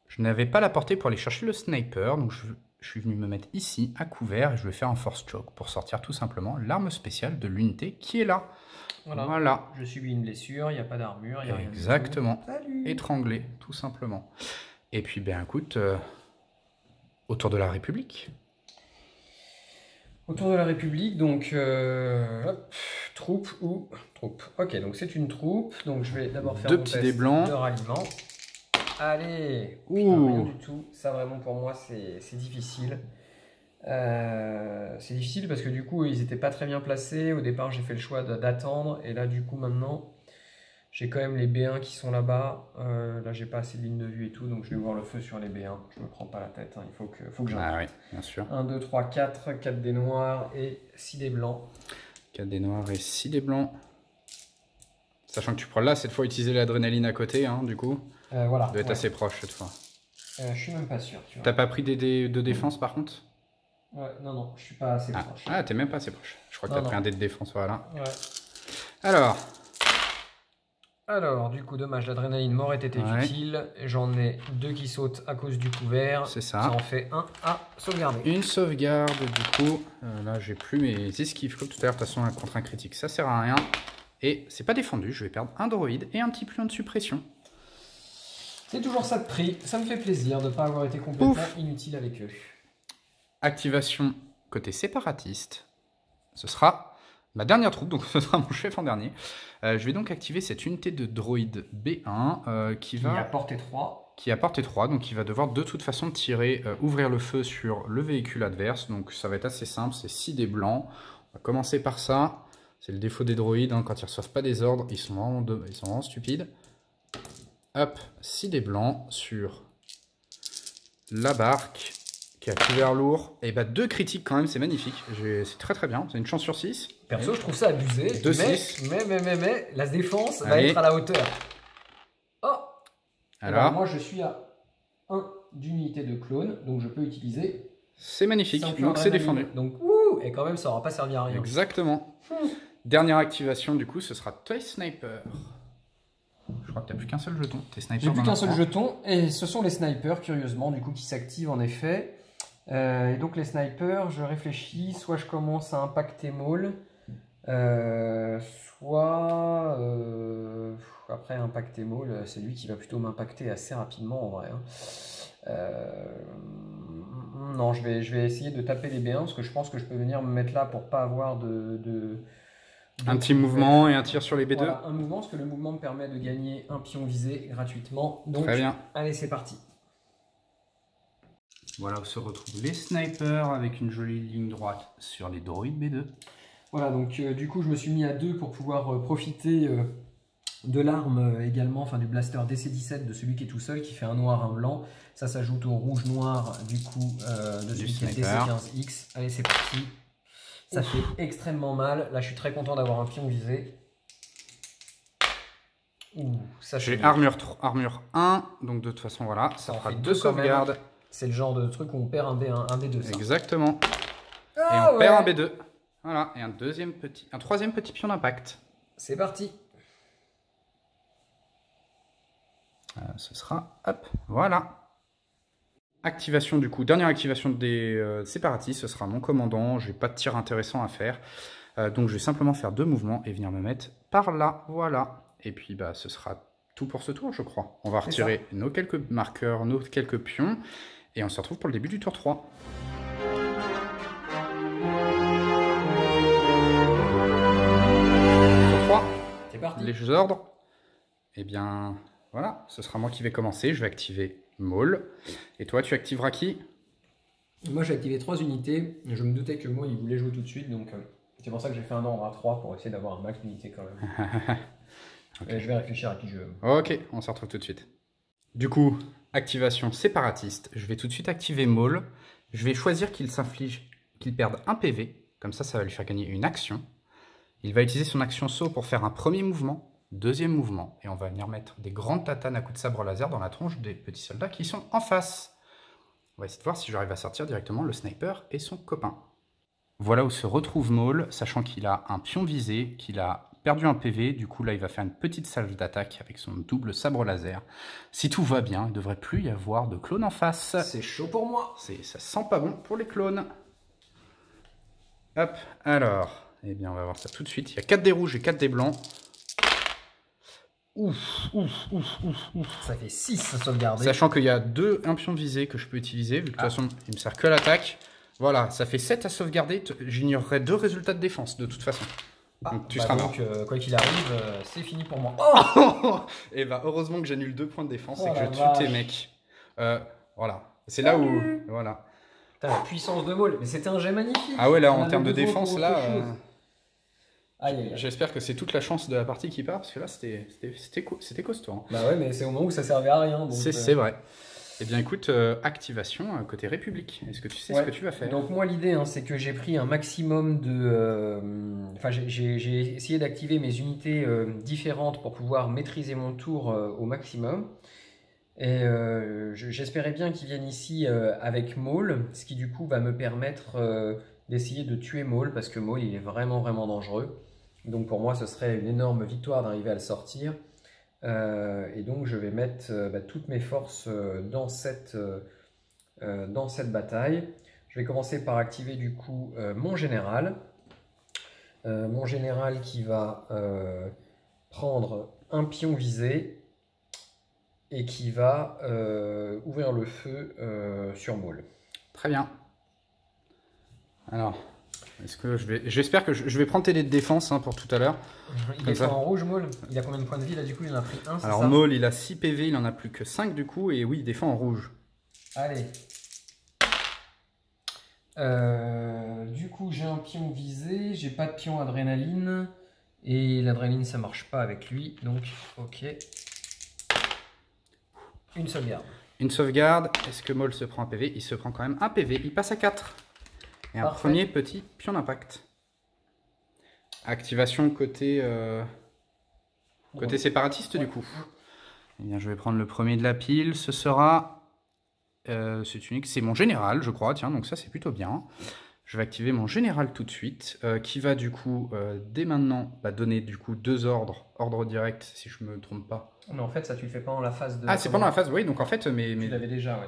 A: Je n'avais pas la portée pour aller chercher le sniper, donc je suis venu me mettre ici à couvert et je vais faire un force choke pour sortir tout simplement l'arme spéciale de l'unité qui est là. Voilà.
B: Je subis une blessure, il n'y a pas d'armure, il n'y a rien.
A: Exactement.
B: Salut.
A: Étranglé, tout simplement. Et puis, écoute, autour de la République.
B: Autour de la République, donc hop, troupe ou troupe. Ok, donc c'est une troupe. Donc je vais d'abord faire
A: Deux
B: mon
A: petits
B: test
A: dés blancs.
B: de ralliement. Allez,
A: Ouh.
B: putain, rien du tout. Ça vraiment pour moi c'est difficile. C'est difficile parce que du coup ils étaient pas très bien placés. Au départ j'ai fait le choix d'attendre et là du coup maintenant j'ai quand même les B1 qui sont là-bas. Là j'ai pas assez de ligne de vue et tout donc je vais voir le feu sur les B1. Je me prends pas la tête, hein. Il faut que j'aille.
A: Ah oui, bien sûr.
B: 1, 2, 3, 4, 4 dés noirs et 6 dés blancs. 4
A: dés noirs et 6 dés blancs. Sachant que tu pourras là cette fois utiliser l'adrénaline à côté, hein, du coup.
B: Voilà.
A: Ça doit être assez proche cette fois.
B: Je suis même pas sûr.
A: T'as pas pris des dés de défense par contre?
B: Ouais, non, je suis pas assez proche.
A: Ah, t'es même pas assez proche. Je crois que t'as pris un dé de défense, voilà.
B: Ouais. Alors, du coup, dommage, l'adrénaline m'aurait été utile. J'en ai 2 qui sautent à cause du couvert.
A: C'est ça.
B: Ça en fait un à sauvegarder.
A: Une sauvegarde, du coup. Là, j'ai plus mes esquives comme tout à l'heure. De toute façon, contre un critique, ça sert à rien. Et c'est pas défendu. Je vais perdre un droïde et un petit pion de suppression.
B: C'est toujours ça de prix. Ça me fait plaisir de ne pas avoir été complètement inutile avec eux.
A: Activation côté séparatiste. Ce sera ma dernière troupe, donc ce sera mon chef en dernier. Je vais donc activer cette unité de droïde B1 qui a portée 3. Qui a portée 3, donc il va devoir de toute façon tirer, ouvrir le feu sur le véhicule adverse. Donc ça va être assez simple, c'est 6 dés blancs. On va commencer par ça. C'est le défaut des droïdes, hein, quand ils ne reçoivent pas des ordres, ils sont vraiment stupides. Hop, 6 dés blancs sur la barque qui a couvert lourd. Et bah 2 critiques quand même, c'est magnifique. C'est très très bien, c'est une chance sur 6.
B: Perso, je trouve ça abusé.
A: 2-6.
B: Mais, la défense va être à la hauteur. Oh. Alors moi, je suis à 1 d'unité de clone, donc je peux utiliser...
A: C'est magnifique, donc c'est défendu.
B: Donc, et quand même, ça n'aura pas servi à rien.
A: Exactement. Dernière activation, du coup, ce sera Toy Sniper. Je crois que tu n'as plus qu'un seul jeton.
B: J'ai plus qu'un seul jeton, et ce sont les snipers, curieusement, du coup, qui s'activent en effet. Et donc, les snipers, je réfléchis, soit je commence à impacter Maul, soit... après, impacter Maul, c'est lui qui va plutôt m'impacter assez rapidement, en vrai. Non, je vais essayer de taper les B1, parce que je pense que je peux venir me mettre là pour pas avoir
A: un petit mouvement et un tir sur les B2.
B: Voilà, un mouvement, parce que le mouvement me permet de gagner un pion visé gratuitement. Donc,
A: très bien.
B: Allez, c'est parti.
A: Voilà où se retrouvent les snipers avec une jolie ligne droite sur les droïdes B2.
B: Voilà, donc du coup, je me suis mis à 2 pour pouvoir profiter de l'arme également, enfin du blaster DC-17 de celui qui est tout seul, qui fait un noir, un blanc. Ça s'ajoute au rouge-noir du coup de celui qui est DC-15X. Allez, c'est parti. Ça fait extrêmement mal. Là, je suis très content d'avoir un pion visé.
A: J'ai armure 1, donc de toute façon, voilà, ça fera 2 sauvegardes.
B: C'est le genre de truc où on perd un B2. Ça.
A: Exactement. Et on perd un B2. Voilà, et un troisième petit pion d'impact.
B: C'est parti.
A: Ce sera, hop, voilà. Activation du coup, dernière activation des séparatistes, ce sera mon commandant. Je n'ai pas de tir intéressant à faire. Donc je vais simplement faire 2 mouvements et venir me mettre par là, voilà. Et puis bah ce sera tout pour ce tour, je crois. On va retirer nos quelques marqueurs, nos quelques pions. Et on se retrouve pour le début du tour 3. Tour 3.
B: C'est parti.
A: Les ordres. Eh bien, voilà, ce sera moi qui vais commencer. Je vais activer Maul. Et toi, tu activeras qui?
B: Moi, j'ai activé 3 unités. Je me doutais que moi, il voulait jouer tout de suite. Donc, c'est pour ça que j'ai fait un ordre à 3 pour essayer d'avoir un max d'unités quand même. Okay. Je vais réfléchir à qui je veux.
A: Ok, on se retrouve tout de suite. Du coup, activation séparatiste. Je vais tout de suite activer Maul. Je vais choisir qu'il perde un PV. Comme ça, ça va lui faire gagner une action. Il va utiliser son action saut pour faire un premier mouvement, deuxième mouvement. Et on va venir mettre des grandes tatanes à coups de sabre laser dans la tronche des petits soldats qui sont en face. On va essayer de voir si j'arrive à sortir directement le sniper et son copain. Voilà où se retrouve Maul, sachant qu'il a un pion visé, qu'il a perdu un PV, du coup là il va faire une petite salve d'attaque avec son double sabre laser. Si tout va bien, il ne devrait plus y avoir de clones en face.
B: C'est chaud pour moi.
A: Ça sent pas bon pour les clones. Hop, alors, eh bien on va voir ça tout de suite. Il y a 4 dés rouges et 4 dés blancs. Ouf.
B: Ça fait 6 à sauvegarder.
A: Sachant qu'il y a un pion visé que je peux utiliser, vu que de toute façon il me sert que l'attaque. Voilà, ça fait 7 à sauvegarder. J'ignorerai 2 résultats de défense, de toute façon. Donc tu seras mort.
B: Quoi qu'il arrive, c'est fini pour moi.
A: Oh et bah, heureusement que j'annule 2 points de défense et que je tue tes mecs. Voilà. C'est là où... Voilà.
B: Putain, la puissance de Maul. Mais c'était un jet magnifique.
A: Ah ouais, là, en termes de défense, là...
B: Aïe, aïe, aïe.
A: J'espère que c'est toute la chance de la partie qui part, parce que là, c'était costaud. Hein.
B: Bah ouais, mais c'est au moment où ça servait à rien.
A: C'est vrai. Eh bien, écoute, activation côté République. Est-ce que tu sais ce que tu vas faire?
B: Donc moi, l'idée, hein, c'est que j'ai pris un maximum de... Enfin, j'ai essayé d'activer mes unités différentes pour pouvoir maîtriser mon tour au maximum. Et j'espérais bien qu'ils viennent ici avec Maul, ce qui du coup va me permettre d'essayer de tuer Maul, parce que Maul, il est vraiment, vraiment dangereux. Donc pour moi, ce serait une énorme victoire d'arriver à le sortir. Et donc je vais mettre toutes mes forces dans cette bataille. Je vais commencer par activer du coup mon général. Mon général qui va prendre un pion visé et qui va ouvrir le feu sur Maul.
A: Très bien. Alors, j'espère que je vais prendre tes dés de défense pour tout à l'heure.
B: Il est en rouge, Maul. Il a combien de points de vie là? Du coup, il en a pris un.
A: Alors, Maul, il a 6 PV, il en a plus que 5 du coup, et oui, il défend en rouge.
B: Allez. Du coup, j'ai un pion visé, j'ai pas de pion adrénaline, et l'adrénaline ça marche pas avec lui, donc ok. Une sauvegarde.
A: Une sauvegarde. Est-ce que Maul se prend un PV? Il se prend quand même un PV, il passe à 4. Et un premier petit pion d'impact. Activation côté séparatiste du coup. Eh bien, je vais prendre le premier de la pile. Ce sera... c'est unique. C'est mon général, je crois. Tiens, donc ça, c'est plutôt bien. Je vais activer mon général tout de suite, qui va du coup, dès maintenant, donner du coup 2 ordres. Ordre direct, si je me trompe pas.
B: Mais en fait, ça, tu le fais pas en la phase de...
A: Ah, c'est pendant la phase, oui. Donc en fait, mes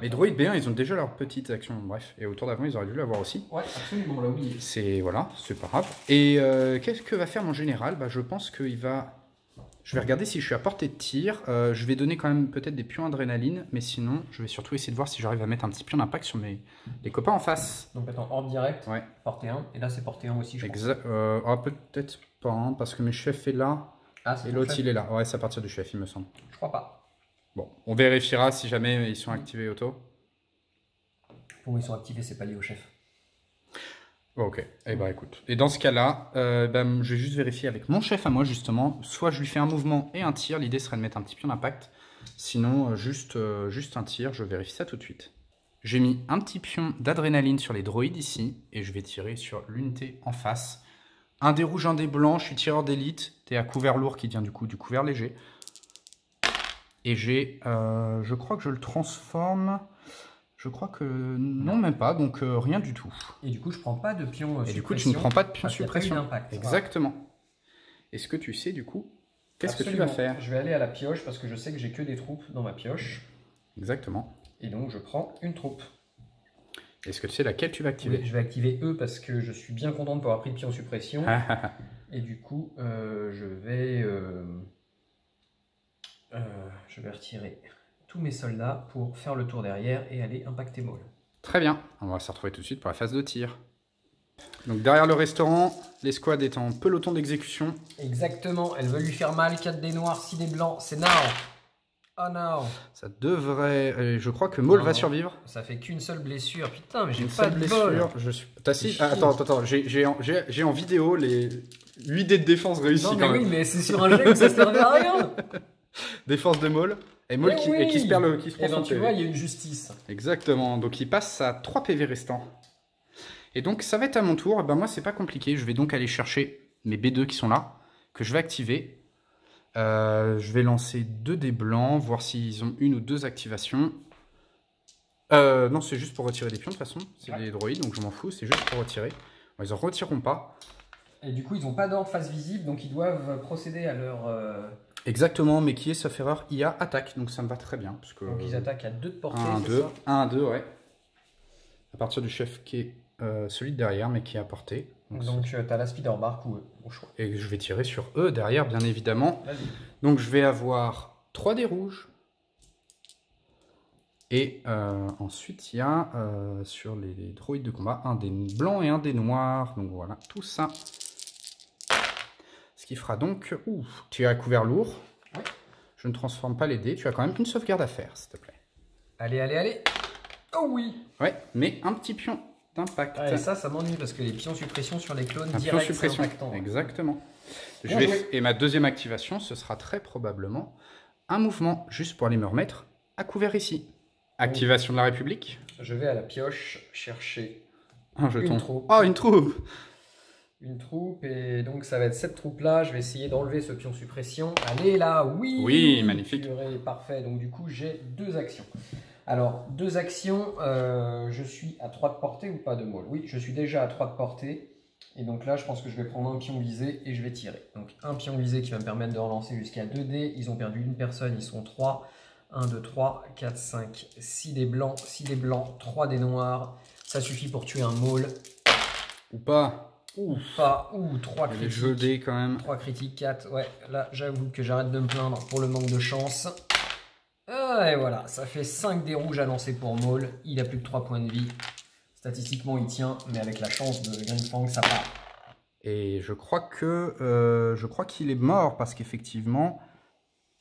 A: droïdes B1, ils ont déjà leur petite action. Bref, et au tour d'avant, ils auraient dû l'avoir aussi.
B: Ouais, absolument, on l'a oublié.
A: Voilà, c'est pas grave. Et qu'est-ce que va faire mon général? Je pense qu'il va... Je vais regarder si je suis à portée de tir. Je vais donner quand même peut-être des pions adrénaline, mais sinon, je vais surtout essayer de voir si j'arrive à mettre un petit pion d'impact sur les copains en face.
B: Donc attends, ordre direct,
A: ouais.
B: Portée 1, et là c'est portée 1 aussi, je pense.
A: Peut-être pas, parce que mes chefs est là, et l'autre il est là. Ouais, c'est à partir du chef, il me semble.
B: Je crois pas.
A: Bon, on vérifiera si jamais ils sont activés auto.
B: Pour moi, ils sont activés, c'est pas lié au chef.
A: Ok, et écoute. Et dans ce cas-là, je vais juste vérifier avec mon chef à moi justement. Soit je lui fais un mouvement et un tir, l'idée serait de mettre un petit pion d'impact. Sinon, juste un tir, je vérifie ça tout de suite. J'ai mis un petit pion d'adrénaline sur les droïdes ici, et je vais tirer sur l'unité en face. Un dé rouge, un dé blanc, je suis tireur d'élite. T'es à couvert lourd qui vient du coup du couvert léger. Et j'ai, je crois que je le transforme... Je crois que non, même pas, donc rien du tout.
B: Et du coup, je prends pas de pion suppression.
A: Et du coup, tu ne prends pas de pion suppression. Exactement.
B: Voilà.
A: Est-ce que tu sais du coup, qu'est-ce que tu vas faire?
B: Je vais aller à la pioche parce que je sais que j'ai que des troupes dans ma pioche.
A: Exactement.
B: Et donc, je prends une troupe.
A: Est-ce que tu sais laquelle tu vas activer?
B: Oui, je vais activer E parce que je suis bien content de pouvoir pris de pion suppression. Et du coup, je vais retirer tous mes soldats pour faire le tour derrière et aller impacter Maul.
A: Très bien, on va se retrouver tout de suite pour la phase de tir. Donc derrière le restaurant, l'escouade est en peloton d'exécution.
B: Exactement, elle veut lui faire mal, 4 dés noirs, 6 dés blancs, c'est now. Oh no.
A: Ça devrait... je crois que Maul va survivre.
B: Ça fait qu'une seule blessure, putain mais j'ai
A: pas de blessure. T'as si... Attends, j'ai en vidéo les 8 dés de défense réussis.
B: Non mais oui, mais c'est sur un jet où ça servait à rien.
A: Défense de Maul. Et Maul qui se perd le... Qui se prend
B: son tu PV. Vois, il y a une justice.
A: Exactement, donc il passe à 3 PV restants. Et donc ça va être à mon tour. Moi c'est pas compliqué, je vais donc aller chercher mes B2 qui sont là, que je vais activer. Je vais lancer 2 dés blancs, voir s'ils ont 1 ou 2 activations. Non, c'est juste pour retirer des pions de toute façon. C'est des droïdes, donc je m'en fous, c'est juste pour retirer. Bon, ils en retireront pas.
B: Et du coup, ils n'ont pas d'ordre face visible, donc ils doivent procéder à leur...
A: Exactement, mais qui est, sauf erreur, IA attaque, donc ça me va très bien. Parce que,
B: donc ils attaquent à 2 de portée,
A: 1, 2, ouais. À partir du chef qui est celui de derrière, mais qui est à portée.
B: Donc tu as la speeder bark ou au choix.
A: Et je vais tirer sur eux derrière, bien évidemment. Donc je vais avoir 3 dés rouges, Et ensuite, il y a sur les droïdes de combat un dé blanc et un dé noir. Donc voilà, tout ça. Ce qui fera donc... Ouh, tu as couvert lourd.
B: Ouais.
A: Je ne transforme pas les dés. Tu as quand même une sauvegarde à faire, s'il te plaît.
B: Allez, allez, allez. Oh oui.
A: Ouais, mais un petit pion d'impact.
B: Ouais, ça m'ennuie parce que les pions suppression sur les clones,
A: Un pion
B: direct, c'est
A: suppression,
B: impactant.
A: exactement.
B: Bien
A: Et ma deuxième activation, ce sera très probablement un mouvement, juste pour aller me remettre à couvert ici. Activation de la République.
B: Je vais à la pioche chercher
A: Un jeton.
B: une troupe.
A: Oh, une troupe.
B: Une troupe, et donc ça va être cette troupe-là. Je vais essayer d'enlever ce pion suppression. Allez là, oui.
A: Oui, magnifique.
B: Purée, parfait. Donc du coup, j'ai 2 actions. Alors, 2 actions. Je suis à 3 de portée ou pas de môle? Oui, je suis déjà à 3 de portée. Et donc là, je pense que je vais prendre un pion visé et je vais tirer. Donc un pion visé qui va me permettre de relancer jusqu'à 2 dés. Ils ont perdu une personne, ils sont 3. 1, 2, 3, 4, 5, 6 dés blancs, 6 dés blancs, 3 dés noirs. Ça suffit pour tuer un môle.
A: Ou pas.
B: Ou pas, ou 3 critiques.
A: Les jeux dés quand même.
B: 3 critiques, 4. Ouais, là, j'avoue que j'arrête de me plaindre pour le manque de chance. Ah, et voilà, ça fait 5 dés rouges à lancer pour Maul. Il a plus que 3 points de vie. Statistiquement, il tient, mais avec la chance de Grimfang, ça part.
A: Et je crois qu'il est mort parce qu'effectivement,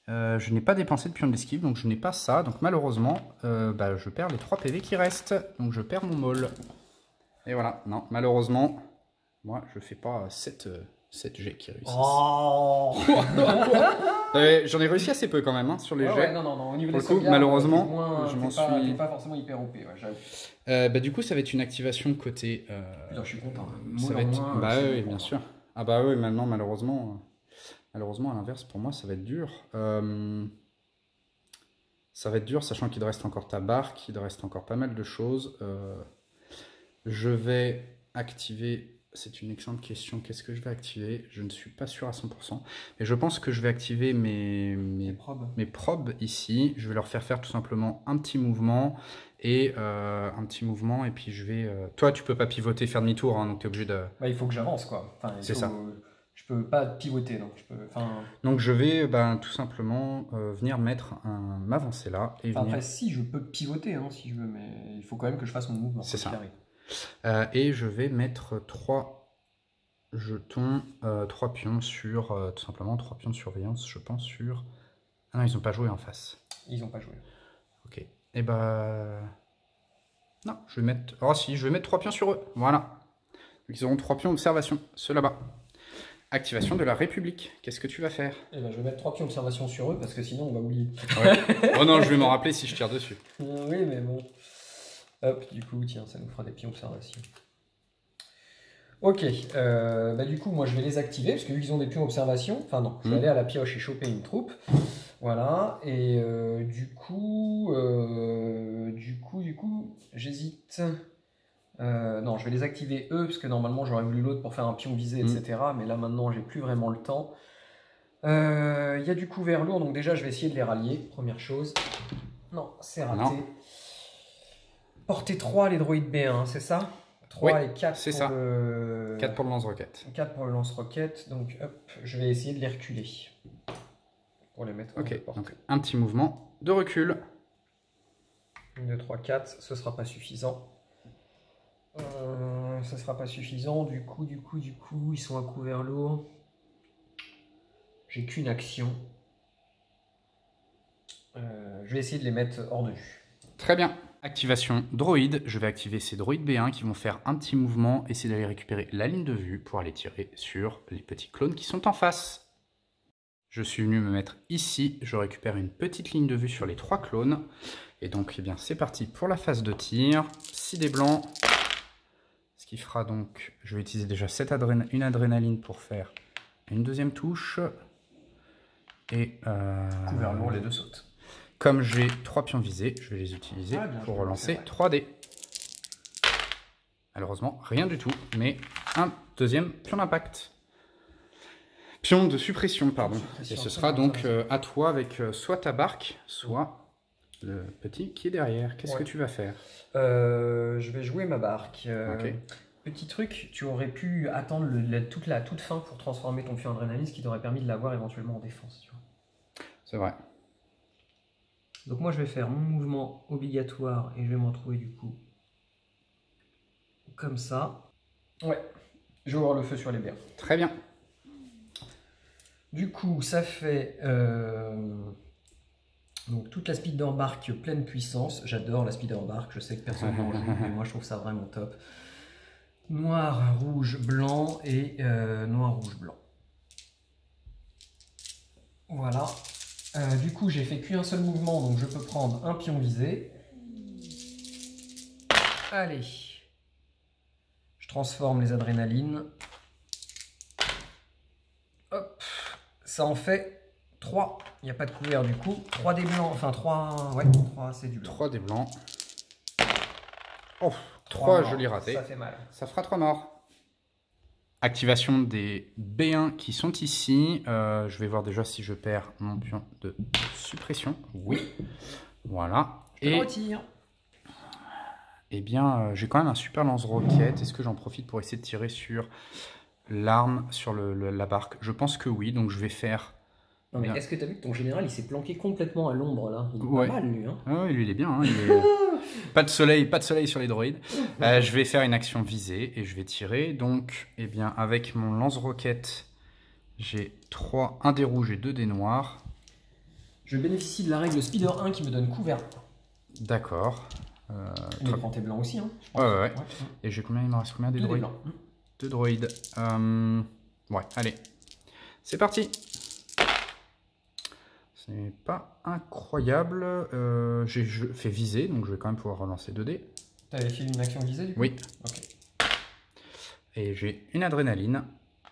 A: je n'ai pas dépensé de pion d'esquive, donc je n'ai pas ça. Donc malheureusement, je perds les 3 PV qui restent. Donc je perds mon Maul. Et voilà, non, malheureusement, moi je fais pas 7 G qui réussissent.
B: Oh.
A: J'en ai réussi assez peu quand même, hein, sur les jets.
B: Non, au niveau
A: pour
B: des
A: le coup,
B: sauvegardes,
A: malheureusement, je m'en suis...
B: T'es pas forcément hyper OP, ouais, j'avoue.
A: du coup, ça va être une activation côté...
B: Putain, je suis content.
A: ça va être... Bah oui, bien sûr. Ah bah oui, maintenant, malheureusement, à l'inverse, pour moi, ça va être dur. Ça va être dur, sachant qu'il te reste encore ta barque, il te reste encore pas mal de choses. Je vais activer... C'est une excellente question. Qu'est-ce que je vais activer? Je ne suis pas sûr à 100%. Mais je pense que je vais activer mes probes ici. Je vais leur faire tout simplement un petit mouvement. Et puis je vais... Toi, tu peux pas pivoter, faire demi-tour, hein, donc tu es obligé de...
B: Bah, il faut que j'avance, quoi. Enfin,
A: c'est ça.
B: Je peux pas pivoter, donc
A: Donc je vais tout simplement venir m'avancer là. Et
B: Après, si, je peux pivoter, hein, si je veux, mais il faut quand même que je fasse mon mouvement.
A: C'est ça. Et je vais mettre 3 jetons, 3 pions sur, tout simplement 3 pions de surveillance, je pense, sur... Ah non, ils n'ont pas joué en face.
B: Ils n'ont pas joué.
A: Ok. Et non, je vais mettre... Oh si, je vais mettre 3 pions sur eux, voilà. Donc ils auront 3 pions observation, ceux là-bas. Activation de la République, qu'est-ce que tu vas faire?
B: Je vais mettre 3 pions observation sur eux, parce que sinon on va oublier.
A: Ouais. Oh non, je vais m'en rappeler si je tire dessus.
B: Oui, mais bon... Hop, du coup, tiens, ça nous fera des pions observation. Ok, du coup, moi je vais les activer parce que vu qu'ils ont des pions observation, enfin non, je vais aller à la pioche et choper une troupe. Voilà, et du coup, j'hésite. Non, je vais les activer eux parce que normalement j'aurais voulu l'autre pour faire un pion visé, etc. Mais là maintenant, j'ai plus vraiment le temps. Il y a du couvert lourd, donc déjà je vais essayer de les rallier, première chose. Non, c'est raté. Non. Portée 3, les droïdes B1, c'est ça? 3
A: oui,
B: et 4
A: c'est ça. 4 pour le lance-roquette.
B: 4 pour le lance-roquette, donc hop, je vais essayer de les reculer. Pour les mettre en
A: ok, donc un petit mouvement de recul.
B: 1, 2, 3, 4, ce sera pas suffisant. Ça sera pas suffisant, du coup, ils sont à couvert lourd. J'ai qu'une action. Je vais essayer de les mettre hors de vue.
A: Très bien. Activation droïde. Je vais activer ces droïdes B1 qui vont faire un petit mouvement, essayer d'aller récupérer la ligne de vue pour aller tirer sur les petits clones qui sont en face. Je suis venu me mettre ici. Je récupère une petite ligne de vue sur les 3 clones. Et donc, eh bien, c'est parti pour la phase de tir. 6 dés blancs. Ce qui fera donc... Je vais utiliser déjà une adrénaline pour faire une deuxième touche. Et...
B: Couvert lourd, les 2 sautent.
A: Comme j'ai 3 pions visés, je vais les utiliser pour relancer 3 dés. Malheureusement, rien du tout, mais un deuxième pion d'impact. Pion de suppression, pardon. Et ce sera donc à toi avec soit ta barque, soit le petit qui est derrière. Qu'est-ce que tu vas faire?
B: Je vais jouer ma barque.
A: Ok.
B: Petit truc, tu aurais pu attendre toute fin pour transformer ton pion adrénaline, ce qui t'aurait permis de l'avoir éventuellement en défense.
A: C'est vrai.
B: Donc moi je vais faire mon mouvement obligatoire et je vais me retrouver du coup comme ça. Ouais, je vais avoir le feu sur les béens.
A: Très bien.
B: Du coup ça fait donc toute la speeder bark pleine puissance. J'adore la speeder bark, je sais que personne n'en joue, mais moi je trouve ça vraiment top. Noir, rouge, blanc et noir, rouge, blanc. Voilà. Du coup, j'ai fait qu'un seul mouvement, donc je peux prendre un pion visé. Allez. Je transforme les adrénalines. Hop. Ça en fait 3. Il n'y a pas de couvert du coup. 3 des blancs, enfin 3. Ouais, 3 c'est du blanc.
A: 3 des blancs. Oh, 3 jolis ratés.
B: Ça fait mal.
A: Ça fera 3 morts. Activation des B1 qui sont ici. Je vais voir déjà si je perds mon pion de suppression. Oui. Voilà.
B: Et retire.
A: Eh bien, j'ai quand même un super lance-roquette. Est-ce que j'en profite pour essayer de tirer sur l'arme, sur la barque? Je pense que oui, donc je vais faire...
B: Non mais est-ce que tu as vu que ton général il s'est planqué complètement à l'ombre là? Il est pas mal lui. Hein.
A: Ah, lui il est bien. Hein, pas de soleil sur les droïdes. Je vais faire une action visée et je vais tirer. Donc, eh bien, avec mon lance-roquette, j'ai 3, 1 des rouges et 2 des noirs.
B: Je bénéficie de la règle Speeder 1 qui me donne couvert.
A: D'accord.
B: Mais prends tes blancs aussi. Hein,
A: ouais. Et j'ai combien? Il me reste combien des droïdes? 2 droïdes. Ouais, allez. C'est parti. C'est pas incroyable. J'ai fait viser, donc je vais quand même pouvoir relancer 2 dés.
B: T'avais fait une action visée du coup?
A: Oui.
B: Ok.
A: Et j'ai une adrénaline.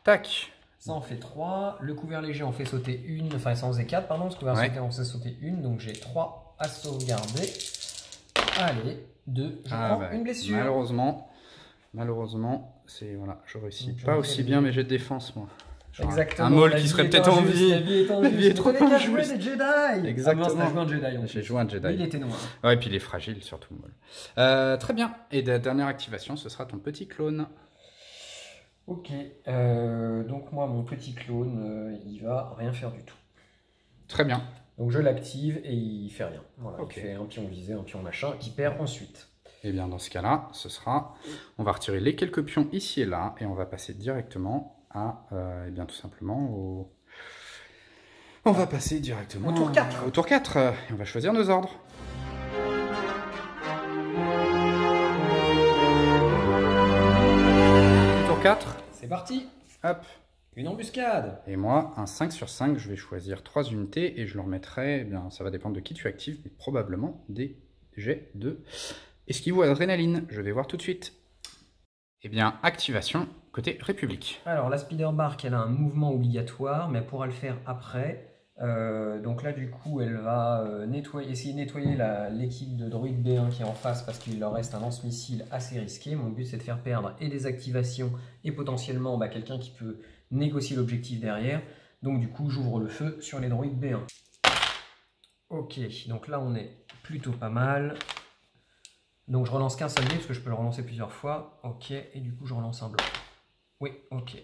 A: Tac.
B: Ça en fait 3. Le couvert léger en fait sauter une. Enfin, ça en faisait 4, pardon. Ce couvert sauté en fait sauter une. Donc j'ai 3 à sauvegarder. Allez, 2. Je prends une blessure.
A: Malheureusement, c'est voilà, je réussis pas aussi bien mes jets de défense, moi.
B: Genre exactement.
A: Un maul qui serait peut-être en vie.
B: La vie est trop injuste. Des Jedi.
A: Exactement.
B: Ah, joué un Jedi.
A: J'ai joué un Jedi.
B: Mais il était noir.
A: Ouais, et puis il est fragile surtout. Très bien. Et la dernière activation, ce sera ton petit clone.
B: Ok. Donc moi, mon petit clone, il va rien faire du tout.
A: Très bien.
B: Donc je l'active et il fait rien. Voilà. Okay. Il fait un pion visé, un pion machin, qui perd ensuite.
A: Et bien dans ce cas-là, ce sera... On va retirer les quelques pions ici et là et on va passer directement à... eh bien tout simplement au... On va passer directement...
B: Au tour 4.
A: Au tour 4. Et on va choisir nos ordres. Tour 4.
B: C'est parti.
A: Hop.
B: Une embuscade.
A: Et moi, un 5 sur 5, je vais choisir 3 unités et je le remettrai, eh bien, ça va dépendre de qui tu actives, mais probablement des jets de esquive ou adrénaline. Je vais voir tout de suite. Eh bien, activation côté République.
B: Alors, la Speeder Bark, elle a un mouvement obligatoire, mais elle pourra le faire après. Donc là, du coup, elle va essayer de nettoyer l'équipe de droïde B1 qui est en face parce qu'il leur reste un lance-missile assez risqué. Mon but, c'est de faire perdre et des activations et potentiellement quelqu'un qui peut négocier l'objectif derrière. Donc du coup, j'ouvre le feu sur les droïdes B1. Ok, donc là, on est plutôt pas mal. Donc je relance qu'un seul dé parce que je peux le relancer plusieurs fois. Ok, et du coup, je relance un blanc. Oui, ok.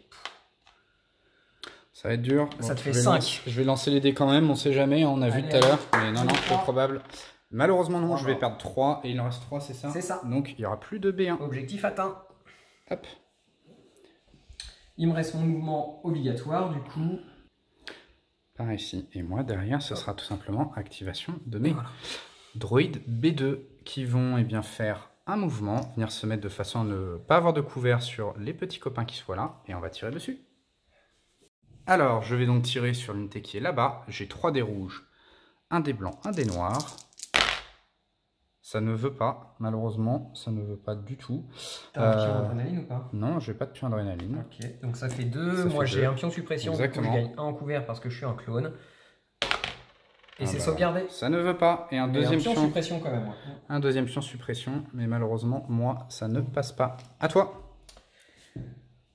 A: Ça va être dur.
B: Ça te fait 5.
A: Je vais lancer les dés quand même, on sait jamais, on a vu tout à l'heure. Mais non, peu probable. Malheureusement, non, je vais perdre 3 et il en reste 3, c'est ça?
B: C'est ça.
A: Donc il n'y aura plus de B1.
B: Objectif atteint.
A: Hop.
B: Il me reste mon mouvement obligatoire, du coup.
A: Par ici. Et moi, derrière, ce sera tout simplement activation de mes droïdes B2 qui vont bien faire un mouvement, venir se mettre de façon à ne pas avoir de couvert sur les petits copains qui soient là. Et on va tirer dessus. Alors, je vais donc tirer sur l'unité qui est là-bas. J'ai 3 dés rouges, un dé blanc, un dé noir. Ça ne veut pas, malheureusement, ça ne veut pas du tout.
B: T'as un pion adrénaline ou pas?
A: Non, j'ai pas de pion adrénaline.
B: Ok, donc ça fait 2. Moi j'ai un pion suppression,
A: exactement.
B: Du coup je gagne 1 en couvert parce que je suis un clone. Et c'est sauvegardé.
A: Ça ne veut pas. Et un deuxième pion
B: suppression quand même. Ouais.
A: Un deuxième pion suppression, mais malheureusement, moi, ça ne passe pas. À toi.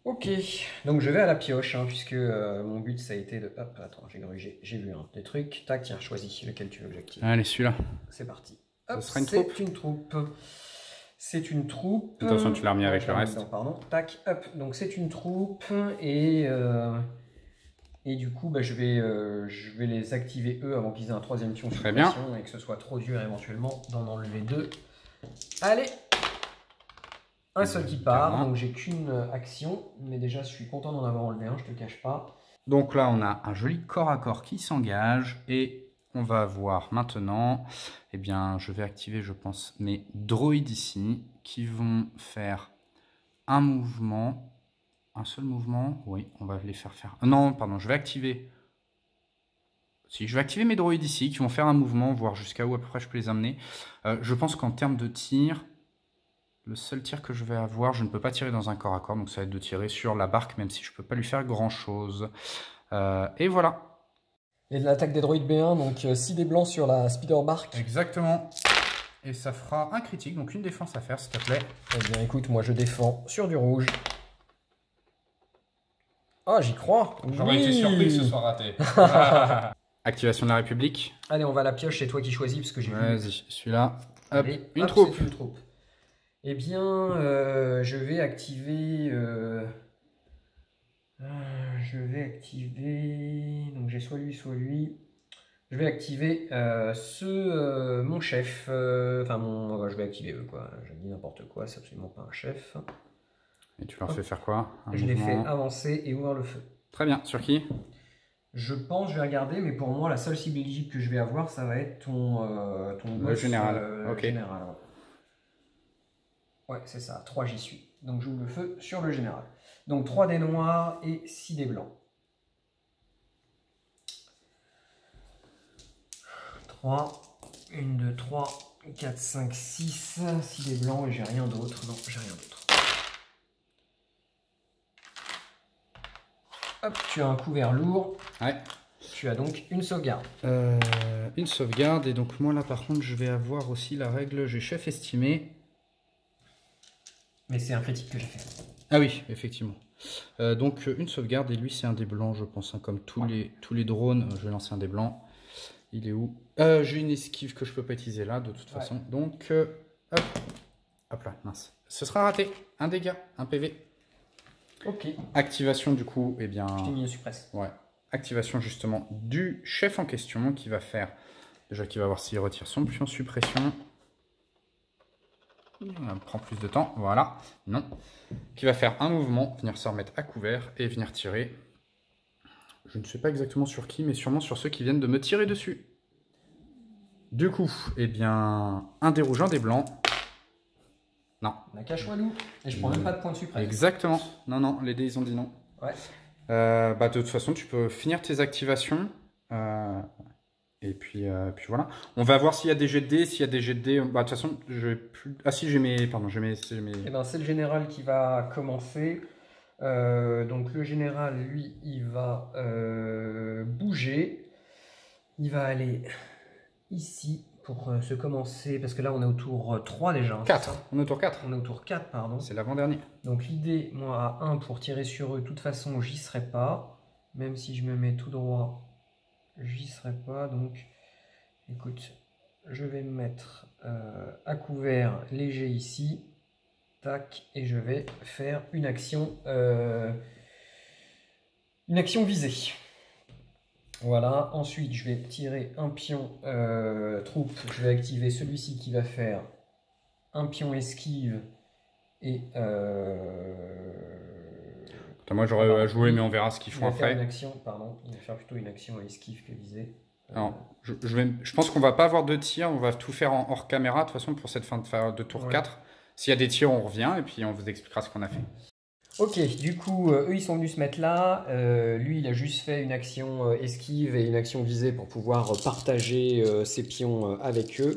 B: Ok, donc je vais à la pioche, puisque mon but ça a été de... Hop, attends, j'ai vu des trucs. Tac, tiens, choisis lequel tu veux que j'active.
A: Allez, celui-là.
B: C'est parti.
A: Hop, ce sera une troupe.
B: C'est une troupe. C'est une troupe.
A: Attention, tu l'as remis avec le reste.
B: Non, pardon. Tac, hop. Donc c'est une troupe et Et du coup, bah, je vais les activer eux avant qu'ils aient un troisième pion sur
A: Très bien.
B: pression et que ce soit trop dur éventuellement d'en enlever deux. Allez! Un seul qui part, donc j'ai qu'une action, mais déjà je suis content d'en avoir enlevé un, je te cache pas.
A: Donc là, on a un joli corps à corps qui s'engage et on va avoir maintenant, eh bien, je vais activer, je pense, mes droïdes ici qui vont faire un mouvement, un seul mouvement. Oui, on va les faire faire. Non, pardon, je vais activer. Si, je vais activer mes droïdes ici qui vont faire un mouvement, voir jusqu'à où à peu près je peux les amener. Je pense qu'en termes de tir, le seul tir que je vais avoir, je ne peux pas tirer dans un corps à corps, donc ça va être de tirer sur la barque, même si je ne peux pas lui faire grand-chose. Et voilà.
B: Et de l'attaque des droïdes B1, donc 6 dés blancs sur la speeder bark.
A: Exactement. Et ça fera un critique, donc une défense à faire, s'il te plaît.
B: Eh bien écoute, moi je défends sur du rouge. Ah, j'y crois.
A: J'aurais été surpris que ce soit raté. Activation de la République.
B: Allez, on va à la pioche, c'est toi qui choisis, parce que j'ai vu.
A: Vas-y, celui-là. Hop,
B: Allez,
A: une troupe.
B: c'est une troupe. Eh bien, je vais activer... Donc j'ai soit lui, soit lui. Je vais activer mon chef. Je vais activer eux, quoi. Je dis n'importe quoi, c'est absolument pas un chef.
A: Et tu leur fais faire quoi?
B: Je les fais avancer et ouvrir le feu.
A: Très bien, sur qui?
B: Je pense, je vais regarder, mais pour moi, la seule cible éligible que je vais avoir, ça va être ton
A: le
B: boss,
A: général. Ok.
B: Général, ouais, c'est ça, 3 j'y suis. Donc j'ouvre le feu sur le général. Donc 3 dés noirs et 6 dés blancs. 3, 1, 2, 3, 4, 5, 6, 6 dés blancs et j'ai rien d'autre. Non, j'ai rien d'autre. Hop, tu as un couvert lourd.
A: Ouais.
B: Tu as donc une sauvegarde.
A: Une sauvegarde, et donc moi là par contre je vais avoir aussi la règle, j'ai chef estimé.
B: Mais c'est un critique que j'ai fait.
A: Ah oui, effectivement. Donc une sauvegarde, et lui c'est un dé blanc je pense, hein, comme tous les drones. Je vais lancer un dé blanc. Il est où? J'ai une esquive que je peux pas utiliser là de toute façon. Donc hop. Hop là, mince. Ce sera raté. Un dégât, un PV.
B: Ok.
A: Activation du coup, eh bien...
B: Je t'ai mis une suppresse.
A: Ouais. Activation justement du chef en question qui va faire... Déjà qui va voir s'il retire son pion suppression. On prend plus de temps, voilà. Non. Qui va faire un mouvement, venir se remettre à couvert et venir tirer. Je ne sais pas exactement sur qui, mais sûrement sur ceux qui viennent de me tirer dessus. Du coup, eh bien, un des rouges, un des blancs. Non.
B: On a cache-walou. Et je prends même pas de point de suppression.
A: Exactement. Non, non, les dés, ils ont dit non.
B: Ouais.
A: De toute façon, tu peux finir tes activations. Et puis voilà. On va voir s'il y a des jets de dés. S'il y a des jets de dés, de toute façon, je vais plus... Ah si, j'ai mes... Pardon, j'ai mes...
B: Eh ben, c'est le général qui va commencer. Donc le général, lui, il va bouger. Il va aller ici pour se commencer. Parce que là, on est au tour 3 déjà.
A: 4. On est au tour 4.
B: On est au tour 4, pardon.
A: C'est l'avant-dernier.
B: Donc l'idée, moi, à 1 pour tirer sur eux, de toute façon, j'y serai pas. Même si je me mets tout droit, j'y serai pas. Donc, écoute, je vais me mettre à couvert léger ici. Tac, et je vais faire une action visée. Voilà, ensuite je vais tirer un pion troupe, je vais activer celui-ci qui va faire un pion esquive et...
A: Moi j'aurais joué, mais on verra ce qu'ils font après.
B: Une action, pardon, il va faire plutôt une action esquive que visée.
A: Alors, je pense qu'on va pas avoir de tir, on va tout faire en hors caméra de toute façon pour cette fin de tour 4. S'il y a des tirs, on revient et puis on vous expliquera ce qu'on a fait. Ok,
B: du coup, eux ils sont venus se mettre là. Lui il a juste fait une action esquive et une action visée pour pouvoir partager ses pions avec eux.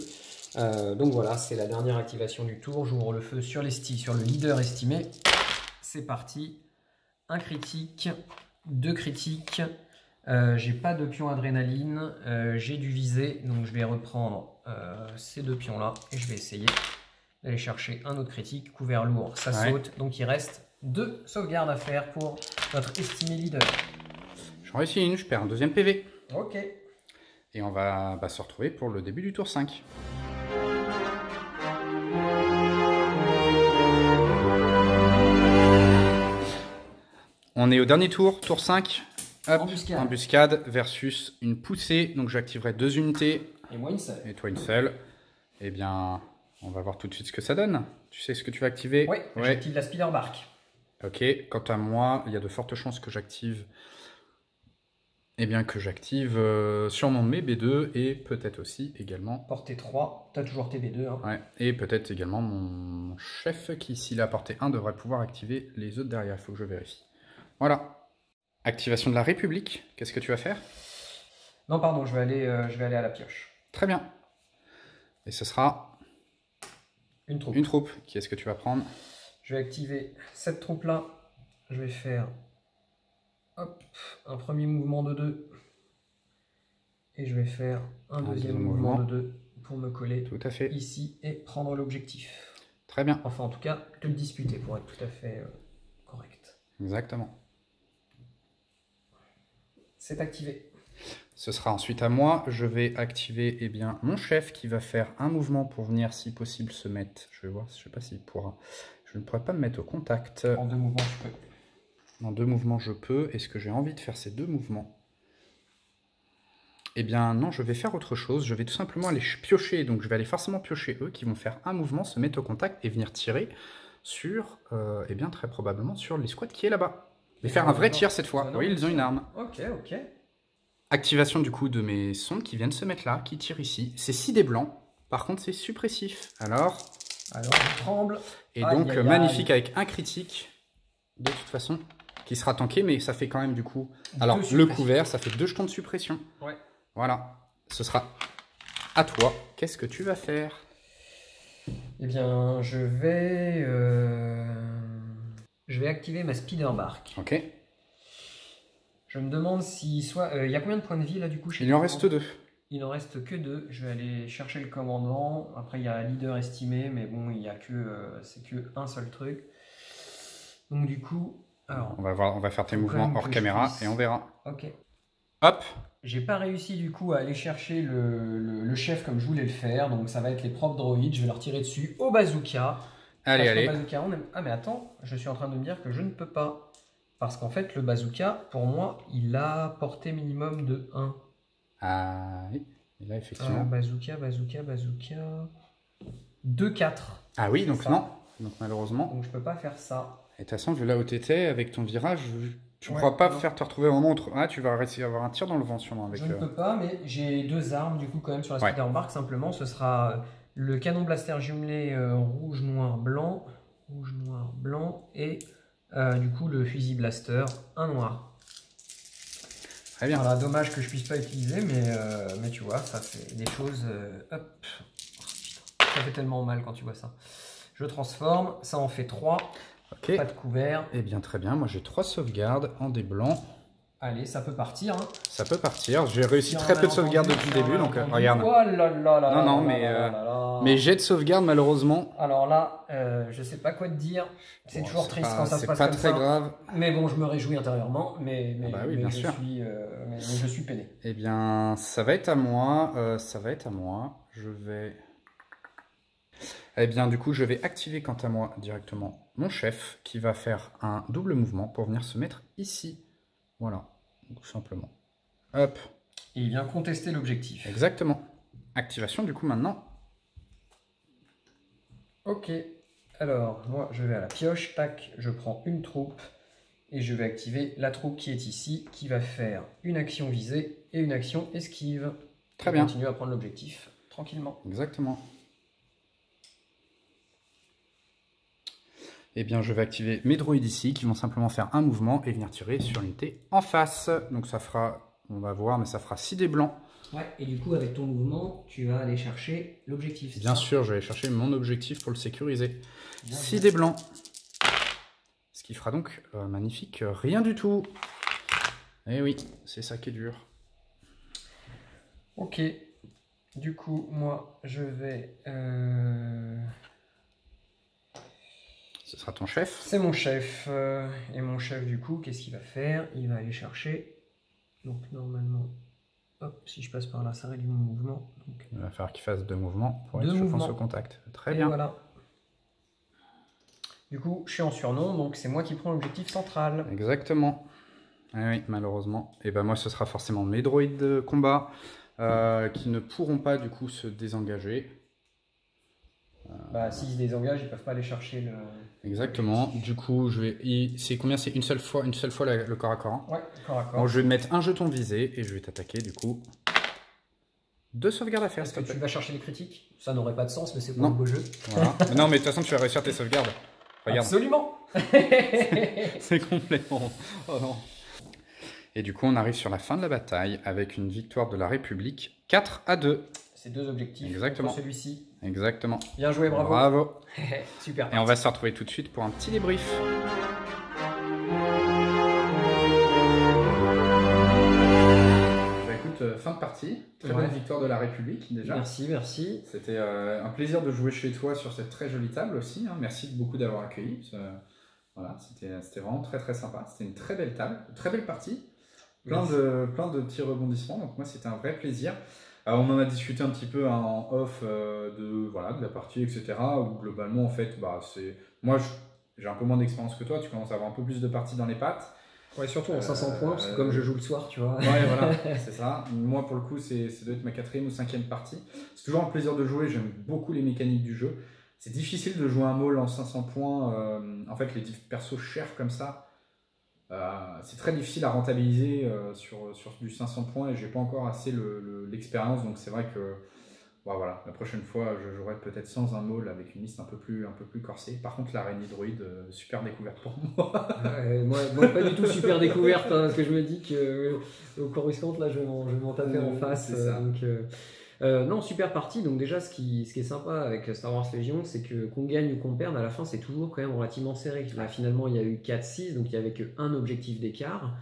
B: Donc voilà, c'est la dernière activation du tour. J'ouvre le feu sur le leader estimé. C'est parti. Un critique, 2 critiques. J'ai pas de pion adrénaline, j'ai du visé, donc je vais reprendre ces 2 pions là et je vais essayer d'aller chercher un autre critique. Couvert lourd, ça saute, donc il reste 2 sauvegardes à faire pour notre estimé leader.
A: J'en réussis une, je perds un deuxième PV.
B: Ok.
A: Et on va se retrouver pour le début du tour 5. On est au dernier tour, tour 5. Hop,
B: Embuscade.
A: embuscade versus une poussée. Donc j'activerai 2 unités.
B: Et moi une seule.
A: Et toi une seule. Eh bien, on va voir tout de suite ce que ça donne. Tu sais ce que tu vas activer?
B: Oui, j'active la Speeder Bark.
A: Ok, quant à moi, il y a de fortes chances que j'active... Eh bien, que j'active sûrement mes B2 et peut-être aussi également...
B: Portée 3, t'as toujours tes B2. Hein.
A: Ouais, et peut-être également mon chef qui, s'il a porté 1, devrait pouvoir activer les autres derrière. Il faut que je vérifie. Voilà. Activation de la République. Qu'est-ce que tu vas faire?
B: Non, pardon, je vais aller à la pioche.
A: Très bien. Et ce sera...
B: Une troupe.
A: Une troupe. Qui est-ce que tu vas prendre?
B: Je vais activer cette troupe-là. Je vais faire hop, un premier mouvement de 2. Et je vais faire un deuxième mouvement de 2 pour me coller
A: tout à fait
B: ici et prendre l'objectif.
A: Très bien.
B: Enfin, en tout cas, te le disputer pour être tout à fait correct.
A: Exactement.
B: C'est activé.
A: Ce sera ensuite à moi. Je vais activer mon chef qui va faire un mouvement pour venir, si possible, se mettre. Je vais voir, je ne sais pas s'il pourra. Je ne pourrais pas me mettre au contact.
B: En 2 mouvements, tu peux.
A: En 2 mouvements, je peux. Est-ce que j'ai envie de faire ces 2 mouvements? Eh bien non, je vais faire autre chose. Je vais tout simplement aller piocher. Donc je vais aller forcément piocher eux qui vont faire un mouvement, se mettre au contact et venir tirer sur, très probablement sur l'escouade qui est là-bas. Et faire un vrai tir cette fois. Oui, ils ont une arme.
B: Ok, ok.
A: Activation du coup de mes sondes qui viennent se mettre là, qui tirent ici. C'est 6 dés blancs. Par contre, c'est suppressif. Alors,
B: je tremble.
A: Et donc, magnifique avec un critique, de toute façon, qui sera tanké, mais ça fait quand même du coup... Alors, le couvert, ça fait 2 jetons de suppression.
B: Ouais.
A: Voilà. Ce sera à toi. Qu'est-ce que tu vas faire?
B: Eh bien, je vais activer ma Speeder Bark.
A: Ok.
B: Je me demande si soit... il y a combien de points de vie là du coup chez
A: Il en reste 2.
B: Il n'en reste que 2. Je vais aller chercher le commandant. Après, il y a leader estimé, mais bon, il y a que c'est que un seul truc. Donc du coup, alors,
A: on va faire tes mouvements hors caméra et on verra.
B: Ok.
A: Hop.
B: J'ai pas réussi du coup à aller chercher le chef comme je voulais le faire, donc ça va être les propres droïdes. Je vais leur tirer dessus au bazooka.
A: Allez.
B: Bazooka, Ah mais attends, je suis en train de me dire que je ne peux pas. Parce qu'en fait, le bazooka, pour moi, il a portée minimum de 1.
A: Ah oui, et là effectivement.
B: Bazooka. 2, 4.
A: Ah oui, donc non. Donc malheureusement.
B: Donc je peux pas faire ça.
A: Et de toute façon, vu là où tu étais, avec ton virage, tu ne crois pas faire te retrouver vraiment autre. Ah, tu vas réussir à avoir un tir dans le vent sûrement avec.
B: Je ne peux pas, mais j'ai 2 armes du coup quand même sur la Speeder Bark. Simplement, ce sera le canon blaster jumelé rouge, noir, blanc. Rouge, noir, blanc. Et du coup le fusil blaster, un noir.
A: Très bien.
B: Voilà, dommage que je puisse pas utiliser, mais tu vois, ça fait des choses... hop. Ça fait tellement mal quand tu vois ça. Je transforme, ça en fait 3.
A: Ok.
B: Pas de couvert.
A: Eh bien très bien, moi j'ai 3 sauvegardes en dés blancs.
B: Allez, ça peut partir. Hein.
A: Ça peut partir. J'ai réussi très peu de sauvegardes depuis le début, donc regarde.
B: Oh là là là.
A: Non, mais jets de sauvegarde malheureusement.
B: Alors là, je sais pas quoi te dire. C'est toujours triste quand ça se passe comme ça.
A: C'est pas très grave.
B: Mais bon, je me réjouis intérieurement, mais je suis peiné.
A: Eh bien, ça va être à moi. Je vais... Eh bien, du coup, je vais activer quant à moi directement mon chef qui va faire un double mouvement pour venir se mettre ici. Voilà, tout simplement. Hop.
B: Et il vient contester l'objectif.
A: Exactement. Activation du coup maintenant.
B: Ok. Alors, moi, je vais à la pioche. Tac, je prends une troupe. Et je vais activer la troupe qui est ici, qui va faire une action visée et une action esquive.
A: Très bien.
B: Continue à prendre l'objectif tranquillement.
A: Exactement. Eh bien, je vais activer mes droïdes ici qui vont simplement faire un mouvement et venir tirer sur l'unité en face. Donc ça fera, on va voir, mais ça fera 6 dés blancs.
B: Ouais, et du coup, avec ton mouvement, tu vas aller chercher l'objectif.
A: Bien sûr, je vais aller chercher mon objectif pour le sécuriser. 6 dés blancs. Ce qui fera donc magnifique rien du tout. Eh oui, c'est ça qui est dur.
B: Ok. Du coup, moi, je vais...
A: Ce sera ton chef.
B: C'est mon chef. Et mon chef, du coup, qu'est-ce qu'il va faire? Il va aller chercher. Donc, normalement, hop, si je passe par là, ça réduit mon mouvement. Donc,
A: il va falloir qu'il fasse 2 mouvements pour être, je pense, au contact. Très bien.
B: Voilà. Du coup, je suis en surnom, donc c'est moi qui prends l'objectif central.
A: Exactement. Oui, malheureusement. Et ben moi, ce sera forcément mes droïdes de combat qui ne pourront pas du coup se désengager.
B: Bah, s'ils se désengagent, ils peuvent pas aller chercher le.
A: Exactement. Du coup, je vais. C'est combien? C'est une seule fois le corps à corps, hein.
B: Ouais, corps à corps.
A: Bon, je vais mettre un jeton visé et je vais t'attaquer du coup. 2 sauvegardes à faire.
B: Est-ce que tu vas chercher les critiques? Ça n'aurait pas de sens, mais c'est pour
A: Non.
B: le beau jeu.
A: Voilà. Non, mais de toute façon, tu vas réussir tes sauvegardes. Regarde.
B: Absolument.
A: C'est complètement. Oh non. Et du coup, on arrive sur la fin de la bataille avec une victoire de la République 4-2.
B: C'est 2 objectifs.
A: Exactement.
B: Contre celui-ci.
A: Exactement.
B: Bien joué, bravo.
A: Bravo.
B: Super.
A: Et on va se retrouver tout de suite pour un petit débrief. Bah écoute, fin de partie. Très bonne victoire de la République déjà.
B: Merci, merci.
A: C'était un plaisir de jouer chez toi sur cette très jolie table aussi, hein. Merci beaucoup d'avoir accueilli. Voilà, c'était vraiment très très sympa. C'était une très belle table, une très belle partie. Plein de petits rebondissements. Donc moi, c'était un vrai plaisir. On en a discuté un petit peu en off de la partie, etc. Où globalement, en fait, moi, j'ai un peu moins d'expérience que toi. Tu commences à avoir un peu plus de parties dans les pattes.
B: Ouais, surtout en 500 points, parce que comme je joue le soir, tu vois.
A: Ouais, voilà, c'est ça. Moi, pour le coup, ça doit être ma 4e ou 5e partie. C'est toujours un plaisir de jouer. J'aime beaucoup les mécaniques du jeu. C'est difficile de jouer un maul en 500 points. En fait, les persos chers comme ça, c'est très difficile à rentabiliser sur du 500 points et j'ai pas encore assez l'expérience. Donc c'est vrai que voilà, la prochaine fois, je jouerai peut-être sans un maul avec une liste un peu plus corsée. Par contre, l'araignée droïde, super découverte pour moi.
B: moi, pas du tout super découverte, hein, parce que je me dis que au Coruscant, là, je vais m'en taper en face. Non, super partie. Donc déjà, ce qui est sympa avec Star Wars Legion, c'est que qu'on gagne ou qu'on perde, à la fin, c'est toujours quand même relativement serré. Là, finalement, il y a eu 4-6, donc il n'y avait qu'un objectif d'écart.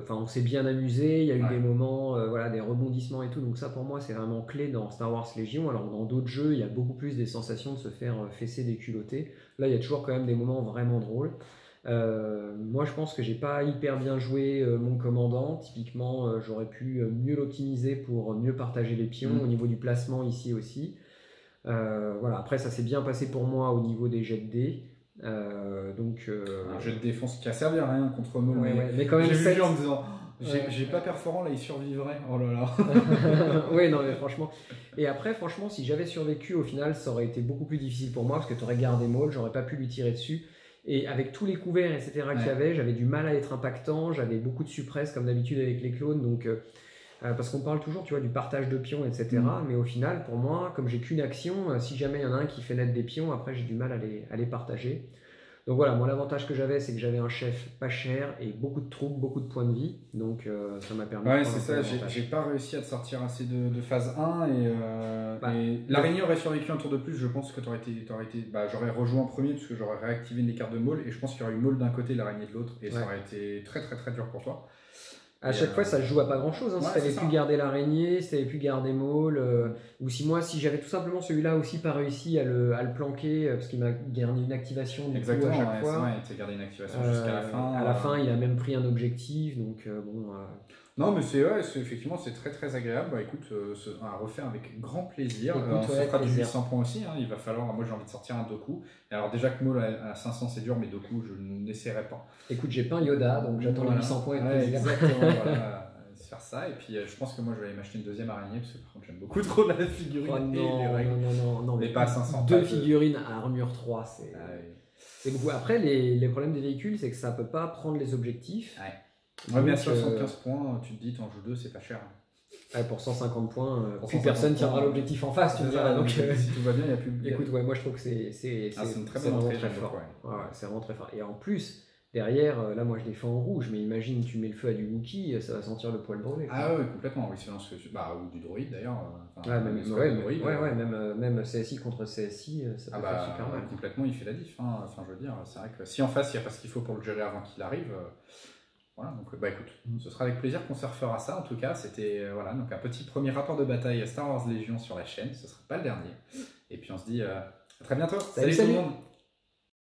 B: On s'est bien amusé, il y a eu des moments, des rebondissements et tout. Donc ça, pour moi, c'est vraiment clé dans Star Wars Legion. Alors dans d'autres jeux, il y a beaucoup plus des sensations de se faire fesser des culottés. Là, il y a toujours quand même des moments vraiment drôles. Moi, je pense que j'ai pas hyper bien joué mon commandant. Typiquement, j'aurais pu mieux l'optimiser pour mieux partager les pions au niveau du placement ici aussi. Après, ça s'est bien passé pour moi au niveau des jets de dés.
A: Un jet de défense qui a servi à rien contre Maul,
B: mais quand même,
A: j'ai vu en me disant j'ai pas perforant là, il survivrait. Oh là là.
B: Oui, non, mais franchement. Et après, franchement, si j'avais survécu, au final, ça aurait été beaucoup plus difficile pour moi parce que tu aurais gardé Maul, j'aurais pas pu lui tirer dessus. Et avec tous les couverts, etc., qu'il y avait, j'avais du mal à être impactant, j'avais beaucoup de suppresses comme d'habitude avec les clones, donc parce qu'on parle toujours, tu vois, du partage de pions, etc. Mais au final, pour moi, comme j'ai qu'une action, si jamais il y en a un qui fait naître des pions, après j'ai du mal à les partager. Donc voilà, moi l'avantage que j'avais, c'est que j'avais un chef pas cher et beaucoup de troupes, beaucoup de points de vie, donc ça m'a permis.
A: Ouais, c'est ça, j'ai pas réussi à te sortir assez de phase 1 et l'araignée aurait survécu un tour de plus. Je pense que j'aurais rejoint en premier parce que j'aurais réactivé une des cartes de Maul et je pense qu'il y aurait eu Maul d'un côté, l'araignée de l'autre et ça aurait été très très très dur pour toi.
B: À chaque fois, ça se joue à pas grand chose. Hein. Si tu avais pu garder l'araignée, si tu avais pu garder Maul, ou si j'avais tout simplement celui-là aussi pas réussi à le planquer, parce qu'il m'a gardé une activation du coup à chaque fois.
A: Ouais, il t'a gardé une activation jusqu'à la fin.
B: À la fin, il a même pris un objectif, donc
A: Non, mais effectivement, c'est très très agréable. Bah écoute, à refaire avec grand plaisir. On se fera du 800 points aussi. Hein. Il va falloir, moi j'ai envie de sortir un Dooku. Et alors déjà que Maul à 500 c'est dur, mais Dooku je n'essaierai pas.
B: Écoute, j'ai pas un Yoda, donc j'attends les 800 points avec plaisir.
A: Exactement, voilà. Faire ça. Et puis je pense que moi je vais aller m'acheter une deuxième araignée parce que par contre j'aime beaucoup trop la figurine.
B: Oh, non,
A: mais pas à 500.
B: Deux figurines à armure 3, c'est beaucoup. Après, les problèmes des véhicules, c'est que ça peut pas prendre les objectifs.
A: Ouais, mais à 75 points, tu te dis, t'en joues 2, c'est pas cher.
B: Pour 150 points, plus personne tiendra l'objectif en face, tu me diras. Donc,
A: si tout va bien, il n'y a plus.
B: Écoute, moi je trouve que c'est
A: une très bonne entrée,
B: très fort. C'est vraiment très fort. Et en plus, derrière, là moi je l'ai fait en rouge, mais imagine tu mets le feu à du Wookie, ça va sentir le poil brûlé.
A: Ah ouais, complètement, oui, ou du droïde d'ailleurs.
B: Même CSI contre CSI, ça peut faire super mal.
A: Complètement, il fait la diff. Hein. Enfin, je veux dire, c'est vrai que si en face il n'y a pas ce qu'il faut pour le gérer avant qu'il arrive. Voilà, donc écoute, ce sera avec plaisir qu'on se refera ça. En tout cas, c'était donc un petit premier rapport de bataille Star Wars Légion sur la chaîne. Ce sera pas le dernier. Et puis on se dit à très bientôt.
B: Salut tout le monde.